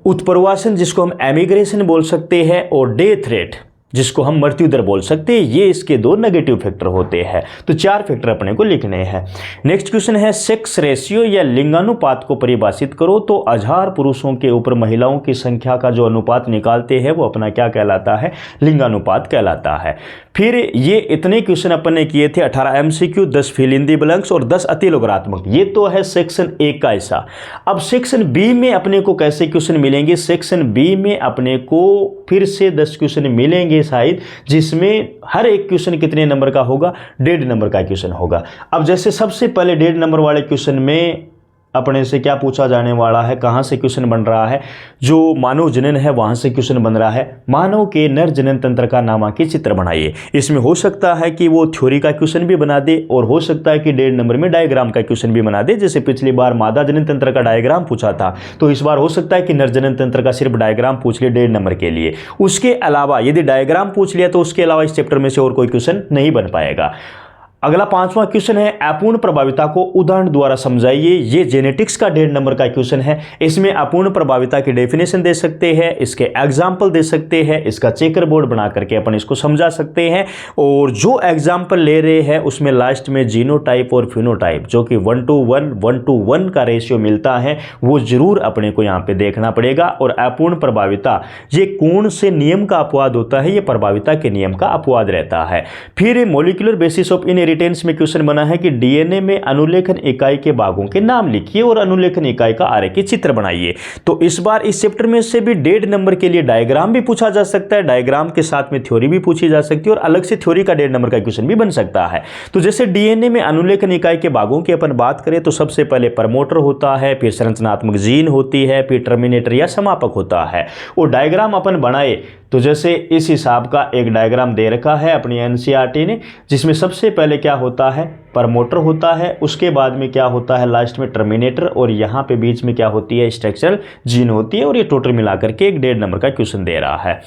उत्प्रवासन जिसको हम एमिग्रेशन बोल सकते हैं, और डेथ रेट जिसको हम मृत्यु दर बोल सकते हैं, ये इसके 2 नेगेटिव फैक्टर होते हैं। तो 4 फैक्टर अपने को लिखने हैं। नेक्स्ट क्वेश्चन है, सेक्स रेशियो या लिंगानुपात को परिभाषित करो। तो 1000 पुरुषों के ऊपर महिलाओं की संख्या का जो अनुपात निकालते हैं वो अपना क्या कहलाता है, लिंगानुपात कहलाता है। फिर ये इतने क्वेश्चन अपन ने किए थे, 18 MCQ, 10 fill in the blanks और 10 अतिलोकात्मक। ये तो है सेक्शन ए का हिस्सा। अब सेक्शन बी में अपने को कैसे क्वेश्चन मिलेंगे, सेक्शन बी में अपने को फिर से 10 क्वेश्चन मिलेंगे शायद, जिसमें हर एक क्वेश्चन कितने नंबर का होगा, 1.5 नंबर का क्वेश्चन होगा। अब जैसे सबसे पहले 1.5 नंबर वाले क्वेश्चन में अपने से क्या पूछा जाने वाला है, कहाँ से क्वेश्चन बन रहा है, जो मानव जनन है वहाँ से क्वेश्चन बन रहा है। मानव के नर जनन तंत्र का नामांकित चित्र बनाइए। इसमें हो सकता है कि वो थ्योरी का क्वेश्चन भी बना दे और हो सकता है कि 1.5 नंबर में डायग्राम का क्वेश्चन भी बना दे। जैसे पिछली बार मादा जनन तंत्र का डायग्राम पूछा था, तो इस बार हो सकता है कि नर जनन तंत्र का सिर्फ डायग्राम पूछ ले 1.5 नंबर के लिए। उसके अलावा यदि डायग्राम पूछ लिया तो उसके अलावा इस चैप्टर में से और कोई क्वेश्चन नहीं बन पाएगा। अगला 5वां क्वेश्चन है, अपूर्ण प्रभाविता को उदाहरण द्वारा समझाइए। ये जेनेटिक्स का 1.5 नंबर का क्वेश्चन है। इसमें अपूर्ण प्रभाविता की डेफिनेशन दे सकते हैं, इसके एग्जाम्पल दे सकते हैं, इसका चेकर बोर्ड बना करके अपन इसको समझा सकते हैं। और जो एग्जाम्पल ले रहे हैं उसमें लास्ट में जीनोटाइप और फिनोटाइप जो कि 1:1 का रेशियो मिलता है, वो जरूर अपने को यहाँ पे देखना पड़ेगा। और अपूर्ण प्रभाविता ये कौन से नियम का अपवाद होता है, ये प्रभाविता के नियम का अपवाद रहता है। फिर मॉलिक्यूलर बेसिस ऑफ इनहेरिटेंस में क्वेश्चन बना है कि डीएनए में अनुलेखन इकाई के भागों के नाम लिखिए और अनुलेखन इकाई का आरेखीय चित्र बनाइए। तो इस बार इस चैप्टर में से भी 1.5 नंबर के लिए डायग्राम भी पूछा जा सकता है, डायग्राम के साथ में थ्योरी भी पूछी जा सकती है और अलग से थ्योरी का 1.5 नंबर का क्वेश्चन भी बन सकता है। तो जैसे डीएनए में अनुलेखन इकाई के भागों की अपन बात करें तो सबसे पहले प्रमोटर होता है, फिर संरचनात्मक जीन होती है, फिर टर्मिनेटर या समापक होता है। और डायग्राम अपन बनाए तो जैसे इस हिसाब का एक डायग्राम दे रखा है अपनी एनसीईआरटी ने, जिसमें सबसे पहले क्या होता है, प्रमोटर होता है, उसके बाद में क्या होता है लास्ट में टर्मिनेटर, और यहाँ पे बीच में क्या होती है स्ट्रक्चरल जीन होती है। और ये टोटल मिलाकर के एक 1.5 नंबर का क्वेश्चन दे रहा है।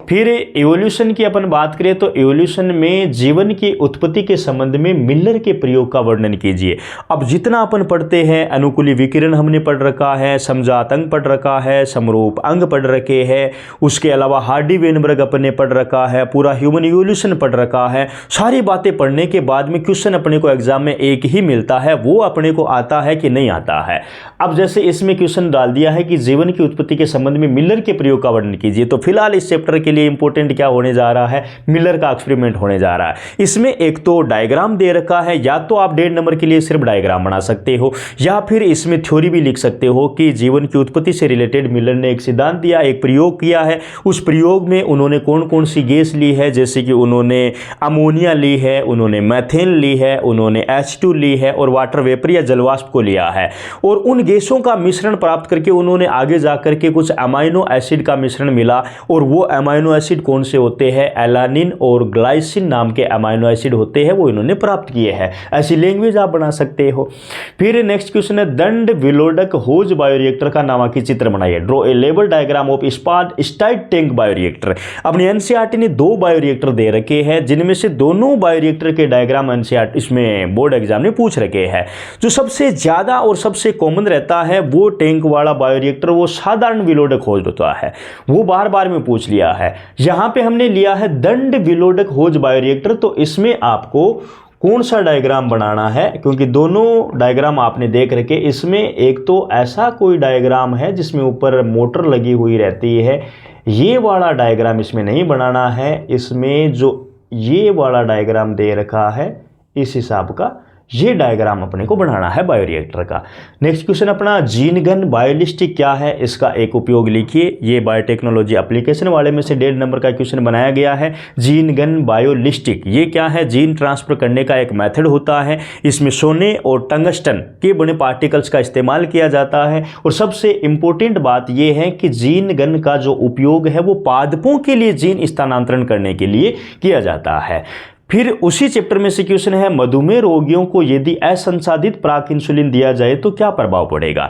फिर इवोल्यूशन की अपन बात करें तो इवोल्यूशन में जीवन की उत्पत्ति के संबंध में मिलर के प्रयोग का वर्णन कीजिए। अब जितना अपन पढ़ते हैं, अनुकूली विकिरण हमने पढ़ रखा है, समजात अंग पढ़ रखा है, समरूप अंग पढ़ रखे हैं, उसके अलावा हार्डी वेनबर्ग अपन ने पढ़ रखा है, पूरा ह्यूमन इवोल्यूशन पढ़ रखा है। सारी बातें पढ़ने के बाद में क्वेश्चन अपने को एग्जाम में एक ही मिलता है, वो अपने को आता है कि नहीं आता है। अब जैसे इसमें क्वेश्चन डाल दिया है कि जीवन की उत्पत्ति के संबंध में मिलर के प्रयोग का वर्णन कीजिए। तो फिलहाल इस चैप्टर के लिए इंपॉर्टेंट क्या होने जा रहा है, मिलर का एक्सपेरिमेंट होने जा रहा है। इसमें एक तो डायग्राम दे रखा है, या तो आप 1.5 नंबर के लिए सिर्फ डायग्राम बना सकते हो, या फिर इसमें थ्योरी भी लिख सकते हो कि जीवन की उत्पत्ति से रिलेटेड मिलर ने एक सिद्धांत दिया, एक प्रयोग किया है। उस प्रयोग में उन्होंने कौन कौन सी गैस ली है, जैसे कि उन्होंने अमोनिया ली है, उन्होंने मैथेन ली है, उन्होंने H2 ली है और वाटर वेपर या जलवाष्प को लिया है। और उन गैसों का मिश्रण प्राप्त करके उन्होंने आगे जाकर के कुछ अमाइनो एसिड का मिश्रण मिला, और वो अमाइनो एसिड कौन से होते हैं, एलानिन और ग्लाइसिन नाम के अमाइनो एसिड होते हैं, वो इन्होंने प्राप्त किए हैं। ऐसी लैंग्वेज आप बना सकते हो। फिर नेक्स्ट क्वेश्चन है, दंड विलोडक होज बायोरिएक्टर का नामांकित चित्र बनाइए। Draw a level diagram of start tank bioreactor. अपनी एनसीईआरटी ने 2 बायोरिएक्टर दे रखे हैं, जिनमें से दोनों बायोरिएक्टर के डायग्राम एनसीईआरटी इसमें बोर्ड एग्जाम ने पूछ रखे हैं। जो सबसे ज्यादा और सबसे कॉमन रहता है वो टैंक वाला बायोरिएक्टर, वो साधारण विलोडक होज होता है, वो बार बार में पूछ लिया है। यहां पे हमने लिया है दंड विलोडक होज बायोरिएक्टर। तो इसमें आपको कौन सा डायग्राम बनाना है, क्योंकि दोनों डायग्राम आपने देख रखे। इसमें एक तो ऐसा कोई डायग्राम है जिसमें ऊपर मोटर लगी हुई रहती है, ये वाला डायग्राम इसमें नहीं बनाना है। इसमें जो ये वाला डायग्राम दे रखा है इस हिसाब का, ये डायग्राम अपने को बनाना है बायोरिएक्टर का। नेक्स्ट क्वेश्चन अपना, जीन गन बायोलिस्टिक क्या है, इसका एक उपयोग लिखिए। ये बायोटेक्नोलॉजी एप्लीकेशन वाले में से 1.5 नंबर का क्वेश्चन बनाया गया है। जीन गन बायोलिस्टिक ये क्या है, जीन ट्रांसफर करने का एक मेथड होता है। इसमें सोने और टंगस्टन के बने पार्टिकल्स का इस्तेमाल किया जाता है। और सबसे इंपॉर्टेंट बात यह है कि जीन गन का जो उपयोग है वो पादपों के लिए जीन स्थानांतरण करने के लिए किया जाता है। फिर उसी चैप्टर में से क्वेश्चन है, मधुमेह रोगियों को यदि असंसाधित प्राक इंसुलिन दिया जाए तो क्या प्रभाव पड़ेगा।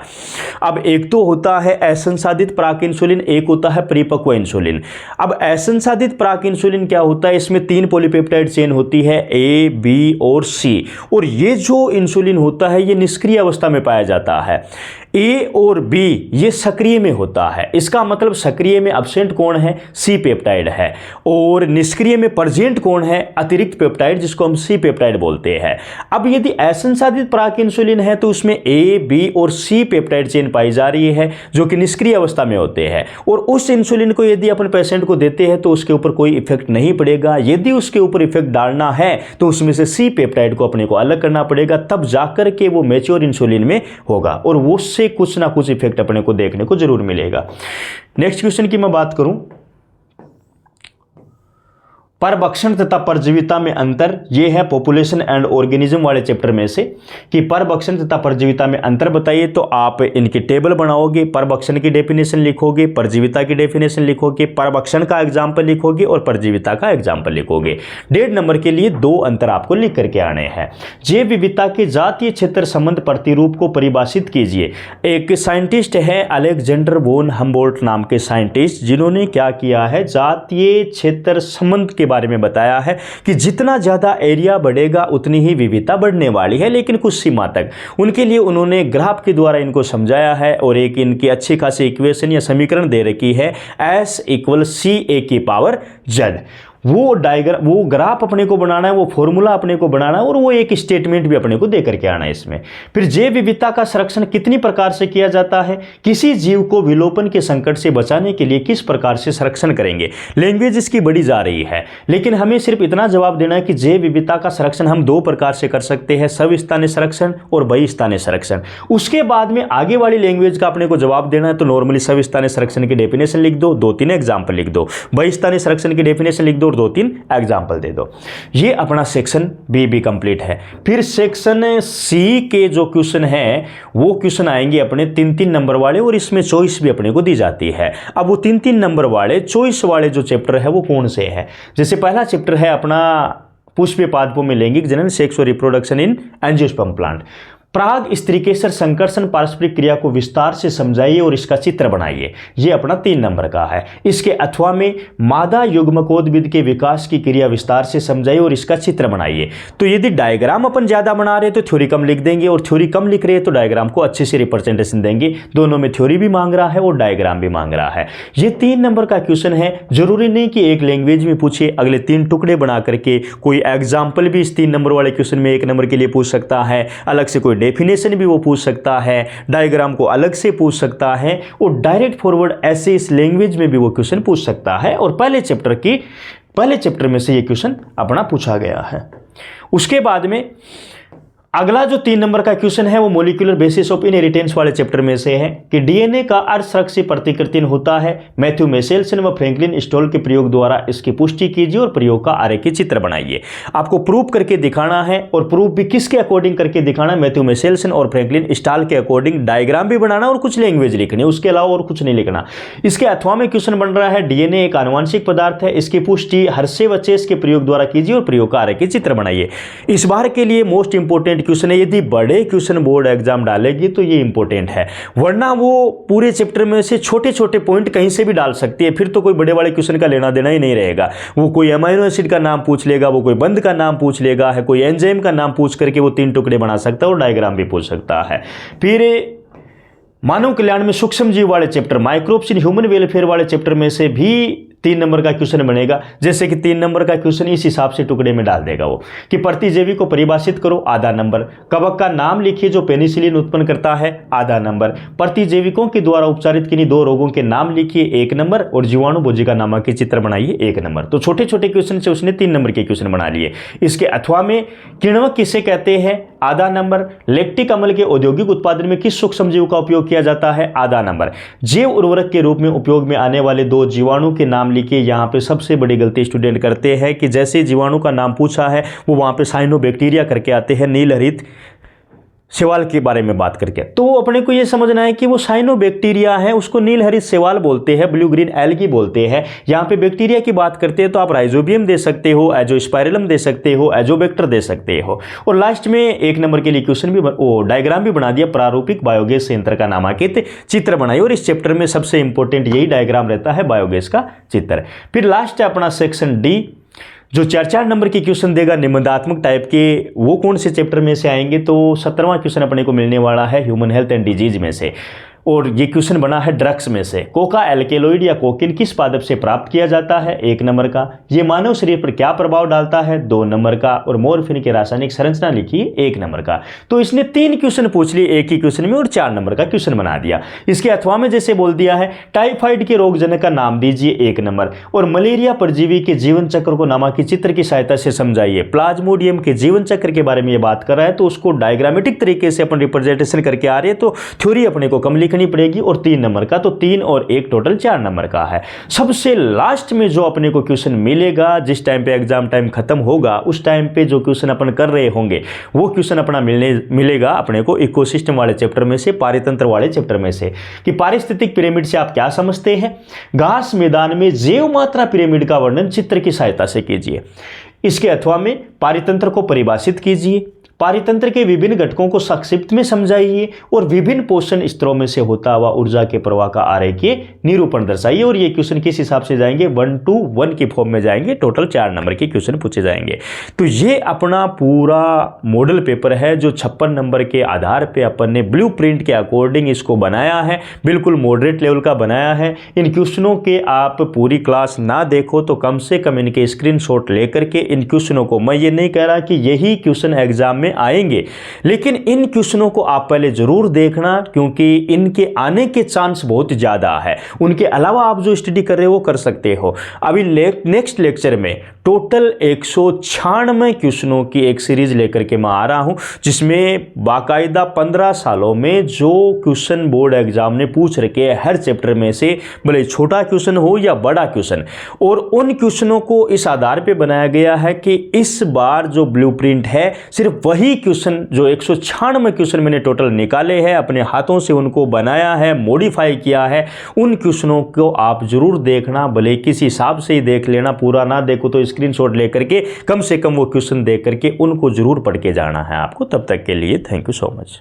अब एक तो होता है असंसाधित प्राक इंसुलिन, एक होता है परिपक्व इंसुलिन। अब असंसाधित प्राक इंसुलिन क्या होता है, इसमें 3 पॉलीपेप्टाइड चेन होती है, A, B और C। और ये जो इंसुलिन होता है ये निष्क्रिय अवस्था में पाया जाता है। A और B ये सक्रिय में होता है। इसका मतलब सक्रिय में अब्सेंट कौन है, C पेप्टाइड है, और निष्क्रिय में प्रेजेंट कौन है, अतिरिक्त पेप्टाइड, जिसको हम C पेप्टाइड बोलते हैं। अब यदि असंसाधित प्राक इंसुलिन है तो उसमें A, B और C पेप्टाइड चेन पाई जा रही है जो कि निष्क्रिय अवस्था में होते हैं। और उस इंसुलिन को यदि अपन पेशेंट को देते हैं तो उसके ऊपर कोई इफेक्ट नहीं पड़ेगा। यदि उसके ऊपर इफेक्ट डालना है तो उसमें से C पेप्टाइड को अपने को अलग करना पड़ेगा, तब जाकर के वो मैच्योर इंसुलिन में होगा और वो से कुछ ना कुछ इफेक्ट अपने को देखने को जरूर मिलेगा। नेक्स्ट क्वेश्चन की मैं बात करूं, परभक्षण तथा परजीविता में अंतर, ये है पॉपुलेशन एंड ऑर्गेनिज्म वाले चैप्टर में से कि परभक्षण तथा परजीविता में अंतर बताइए। तो आप इनकी टेबल बनाओगे, परभक्षण की डेफिनेशन लिखोगे, परजीविता की डेफिनेशन लिखोगे, परभक्षण का एग्जाम्पल लिखोगे और परजीविता का एग्जाम्पल लिखोगे। 1.5 नंबर के लिए 2 अंतर आपको लिख करके आने हैं। जैव विविधता के जातीय क्षेत्र संबंध प्रतिरूप को परिभाषित कीजिए। एक साइंटिस्ट है अलेक्जेंडर वोन हम्बोल्ट नाम के साइंटिस्ट, जिन्होंने क्या किया है, जातीय क्षेत्र संबंध के बारे में बताया है कि जितना ज्यादा एरिया बढ़ेगा उतनी ही विविधता बढ़ने वाली है, लेकिन कुछ सीमा तक। उनके लिए उन्होंने ग्राफ के द्वारा इनको समझाया है और एक इनकी अच्छी खासी इक्वेशन या समीकरण दे रखी है, S = CA⁻Z। वो डायग्राम, वो ग्राफ अपने को बनाना है, वो फॉर्मूला अपने को बनाना है और वो एक स्टेटमेंट भी अपने को दे करके आना है इसमें। फिर जैव विविधता का संरक्षण कितनी प्रकार से किया जाता है, किसी जीव को विलोपन के संकट से बचाने के लिए किस प्रकार से संरक्षण करेंगे। लैंग्वेज इसकी बढ़ी जा रही है, लेकिन हमें सिर्फ इतना जवाब देना है कि जैव विविधता का संरक्षण हम 2 प्रकार से कर सकते हैं, सविस्थानीय संरक्षण और बहिस्थानीय संरक्षण। उसके बाद में आगे वाली लैंग्वेज का अपने को जवाब देना है, तो नॉर्मली सविस्थानीय संरक्षण की डेफिनेशन लिख दो, 2-3 एग्जाम्पल लिख दो, बहिस्थानीय संरक्षण की डेफिनेशन लिख दो और 2-3 एग्जाम्पल दे दो। ये अपना सेक्शन बी भी कंप्लीट है। फिर सेक्शन सी के जो क्वेश्चन है वो क्वेश्चन आएंगे अपने 3-3 नंबर वाले, और इसमें चॉइस भी अपने को दी जाती है। अब वो 3-3 नंबर वाले चॉइस वाले जो चैप्टर है वो कौन से है, जैसे पहला चैप्टर है अपना पुष्पीय पादपों में लैंगिक जनन, सेक्स और रिप्रोडक्शन इन एंजियोस्पर्म प्लांट। प्राग स्त्रीकेसर संकर्षण पारस्परिक क्रिया को विस्तार से समझाइए और इसका चित्र बनाइए, ये अपना 3 नंबर का है। इसके अथवा में मादा युग्मकोद्भिद के विकास की क्रिया विस्तार से समझाइए और इसका चित्र बनाइए। तो यदि डायग्राम अपन ज्यादा बना रहे तो थ्योरी कम लिख देंगे, और थ्योरी कम लिख रहे हैं तो डायग्राम को अच्छे से रिप्रेजेंटेशन देंगे। दोनों में थ्योरी भी मांग रहा है और डायग्राम भी मांग रहा है। ये 3 नंबर का क्वेश्चन है। जरूरी नहीं कि एक लैंग्वेज में पूछे, अगले 3 टुकड़े बना करके कोई एग्जाम्पल भी इस 3 नंबर वाले क्वेश्चन में 1 नंबर के लिए पूछ सकता है, अलग से कोई डेफिनेशन भी वो पूछ सकता है, डायग्राम को अलग से पूछ सकता है, और डायरेक्ट फॉरवर्ड ऐसे इस लैंग्वेज में भी वो क्वेश्चन पूछ सकता है। और पहले चैप्टर में से ये क्वेश्चन अपना पूछा गया है। उसके बाद में अगला जो 3 नंबर का क्वेश्चन है वो मॉलिक्यूलर बेसिस ऑफ इनहेरिटेंस वाले चैप्टर में से है कि डीएनए का अर्धसंरक्षी प्रतिकृतिन होता है। मैथ्यू मेसेल्सन व फ्रैंकलिन स्टॉल के प्रयोग द्वारा इसकी पुष्टि कीजिए और प्रयोग का आरेखीय चित्र बनाइए। आपको प्रूव करके दिखाना है, और प्रूफ भी किसके अकॉर्डिंग करके दिखाना है, मैथ्यू मेसेल्सन और फ्रैंकलिन स्टॉल के अकॉर्डिंग। डायग्राम भी बनाना और कुछ लैंग्वेज लिखनी, उसके अलावा और कुछ नहीं लिखना। इसके अथवा में क्वेश्चन बन रहा है डीएनए एक आनुवंशिक पदार्थ है, इसकी पुष्टि हर्शे व चेस के प्रयोग द्वारा कीजिए और प्रयोग का आरेखीय चित्र बनाइए। इस बार के लिए मोस्ट इंपोर्टेंट क्वेश्चन है। यदि बड़े क्वेश्चन बोर्ड एग्जाम डालेगी तो ये इंपॉर्टेंट है, वरना वो पूरे चैप्टर में से छोटे छोटे पॉइंट कहीं से भी डाल सकती है, फिर तो कोई बड़े वाले क्वेश्चन का लेना देना ही नहीं रहेगा। वो कोई अमाइनो एसिड का नाम पूछ लेगा, वो कोई बंध का नाम पूछ लेगा, है कोई एंजाइम का नाम पूछ करके वो 3 टुकड़े बना सकता है और डायग्राम भी पूछ सकता है। फिर मानव कल्याण में सूक्ष्म जीव वाले chapter, microbes in human welfare वाले चैप्टर में से भी 3 नंबर का क्वेश्चन बनेगा। जैसे कि 3 नंबर का क्वेश्चन इस हिसाब से टुकड़े में डाल देगा वो कि प्रतिजैवी को परिभाषित करो, आधा नंबर। कवक का नाम लिखिए जो पेनिसिलिन उत्पन्न करता है, आधा नंबर। प्रतिजैविकों के द्वारा उपचारित किन्हीं 2 रोगों के नाम लिखिए, 1 नंबर। और जीवाणु भोजिका नामक के चित्र बनाइए, 1 नंबर। तो छोटे छोटे क्वेश्चन से उसने 3 नंबर के क्वेश्चन बना लिए। इसके अथवा में किण्वक किसे कहते हैं, आधा नंबर। लैक्टिक अम्ल के औद्योगिक उत्पादन में किस सूक्ष्म जीव का उपयोग किया जाता है, आधा नंबर। जैव उर्वरक के रूप में उपयोग में आने वाले 2 जीवाणु के नाम लिखिए। यहाँ पे सबसे बड़ी गलती स्टूडेंट करते हैं कि जैसे जीवाणु का नाम पूछा है वो वहां पे साइनोबैक्टीरिया करके आते हैं, नील हरित शैवाल के बारे में बात करके। तो अपने को ये समझना है कि वो साइनोबैक्टीरिया है, उसको नील हरित शैवाल बोलते हैं, ब्लू ग्रीन एल्गी बोलते हैं। यहाँ पे बैक्टीरिया की बात करते हैं तो आप राइजोबियम दे सकते हो, एजोस्पाइरलम दे सकते हो, एजोबैक्टर दे सकते हो। और लास्ट में 1 नंबर के लिए क्वेश्चन भी डायग्राम भी बना दिया, प्रारूपिक बायोगैस संयंत्र का नामांकित चित्र बनाइए। और इस चैप्टर में सबसे इंपॉर्टेंट यही डायग्राम रहता है, बायोगैस का चित्र। फिर लास्ट है अपना सेक्शन डी, जो 4-4 नंबर के क्वेश्चन देगा निबंधात्मक टाइप के। वो कौन से चैप्टर में से आएंगे, तो 17वां क्वेश्चन अपने को मिलने वाला है ह्यूमन हेल्थ एंड डिजीज में से। और ये क्वेश्चन बना है ड्रग्स में से। कोका एल्केलॉइड या कोकीन किस पादप से प्राप्त किया जाता है, 1 नंबर का। ये मानव शरीर पर क्या प्रभाव डालता है, 2 नंबर का। और मॉर्फिन की रासायनिक संरचना लिखिए, 1 नंबर का। तो इसने 3 क्वेश्चन पूछ लिए एक ही क्वेश्चन में और 4 नंबर का क्वेश्चन बना दिया। इसके अथवा में जैसे बोल दिया है टाइफाइड के रोगजनक का नाम दीजिए, 1 नंबर। और मलेरिया परजीवी के जीवन चक्र को नामांकित चित्र की सहायता से समझाइए। प्लाज्मोडियम के जीवन चक्र के बारे में ये बात कर रहा है तो उसको डायग्रामेटिक तरीके से अपन रिप्रेजेंटेशन करके आ रहे हैं, तो थ्योरी अपने को कम लिखनी लिखनी पड़ेगी और 3 नंबर का, तो 3 और 1 टोटल 4 नंबर का है। सबसे लास्ट में जो अपने को क्वेश्चन मिलेगा, जिस टाइम पे एग्जाम टाइम खत्म होगा उस टाइम पे जो क्वेश्चन अपन कर रहे होंगे वो क्वेश्चन अपना मिलेगा अपने को इकोसिस्टम वाले चैप्टर में से, पारितंत्र वाले चैप्टर में से, कि पारिस्थितिक पिरामिड से आप क्या समझते हैं। घास मैदान में जैव मात्रा पिरामिड का वर्णन चित्र की सहायता से कीजिए। इसके अथवा में पारितंत्र को परिभाषित कीजिए, पारितंत्र के विभिन्न घटकों को संक्षिप्त में समझाइए और विभिन्न पोषण स्तरों में से होता हुआ ऊर्जा के प्रवाह का आरेखीय निरूपण दर्शाइए। और ये क्वेश्चन किस हिसाब से जाएंगे, 1 to 1 की फॉर्म में जाएंगे। टोटल 4 नंबर के क्वेश्चन पूछे जाएंगे। तो ये अपना पूरा मॉडल पेपर है जो 56 नंबर के आधार पे अपन ने ब्लूप्रिंट के अकॉर्डिंग इसको बनाया है, बिल्कुल मॉडरेट लेवल का बनाया है। इन क्वेश्चनों के आप पूरी क्लास ना देखो तो कम से कम इनके स्क्रीनशॉट लेकर के इन क्वेश्चनों को, मैं ये नहीं कह रहा कि यही क्वेश्चन एग्जाम में आएंगे, लेकिन इन क्वेश्चनों को आप पहले जरूर देखना क्योंकि इनके आने के चांस बहुत ज्यादा है। उनके अलावा आप जो स्टडी कर रहे हो वो कर सकते हो। अभी नेक्स्ट लेक्चर में टोटल 196 क्वेश्चनों की एक सीरीज लेकर के मैं आ रहा हूं, जिसमें बाकायदा 15 सालों में जो क्वेश्चन बोर्ड एग्जाम ने पूछ रखे हर चैप्टर में से, भले छोटा क्वेश्चन हो या बड़ा क्वेश्चन, और उन क्वेश्चनों को इस आधार पे बनाया गया है कि इस बार जो ब्लूप्रिंट है सिर्फ वही क्वेश्चन जो 196 क्वेश्चन मैंने टोटल निकाले हैं, अपने हाथों से उनको बनाया है, मॉडिफाई किया है, उन क्वेश्चनों को आप जरूर देखना। भले किसी हिसाब से ही देख लेना, पूरा ना देखो तो स्क्रीनशॉट लेकर के कम से कम वो क्वेश्चन देख करके उनको जरूर पढ़ के जाना है आपको। तब तक के लिए थैंक यू सो मच।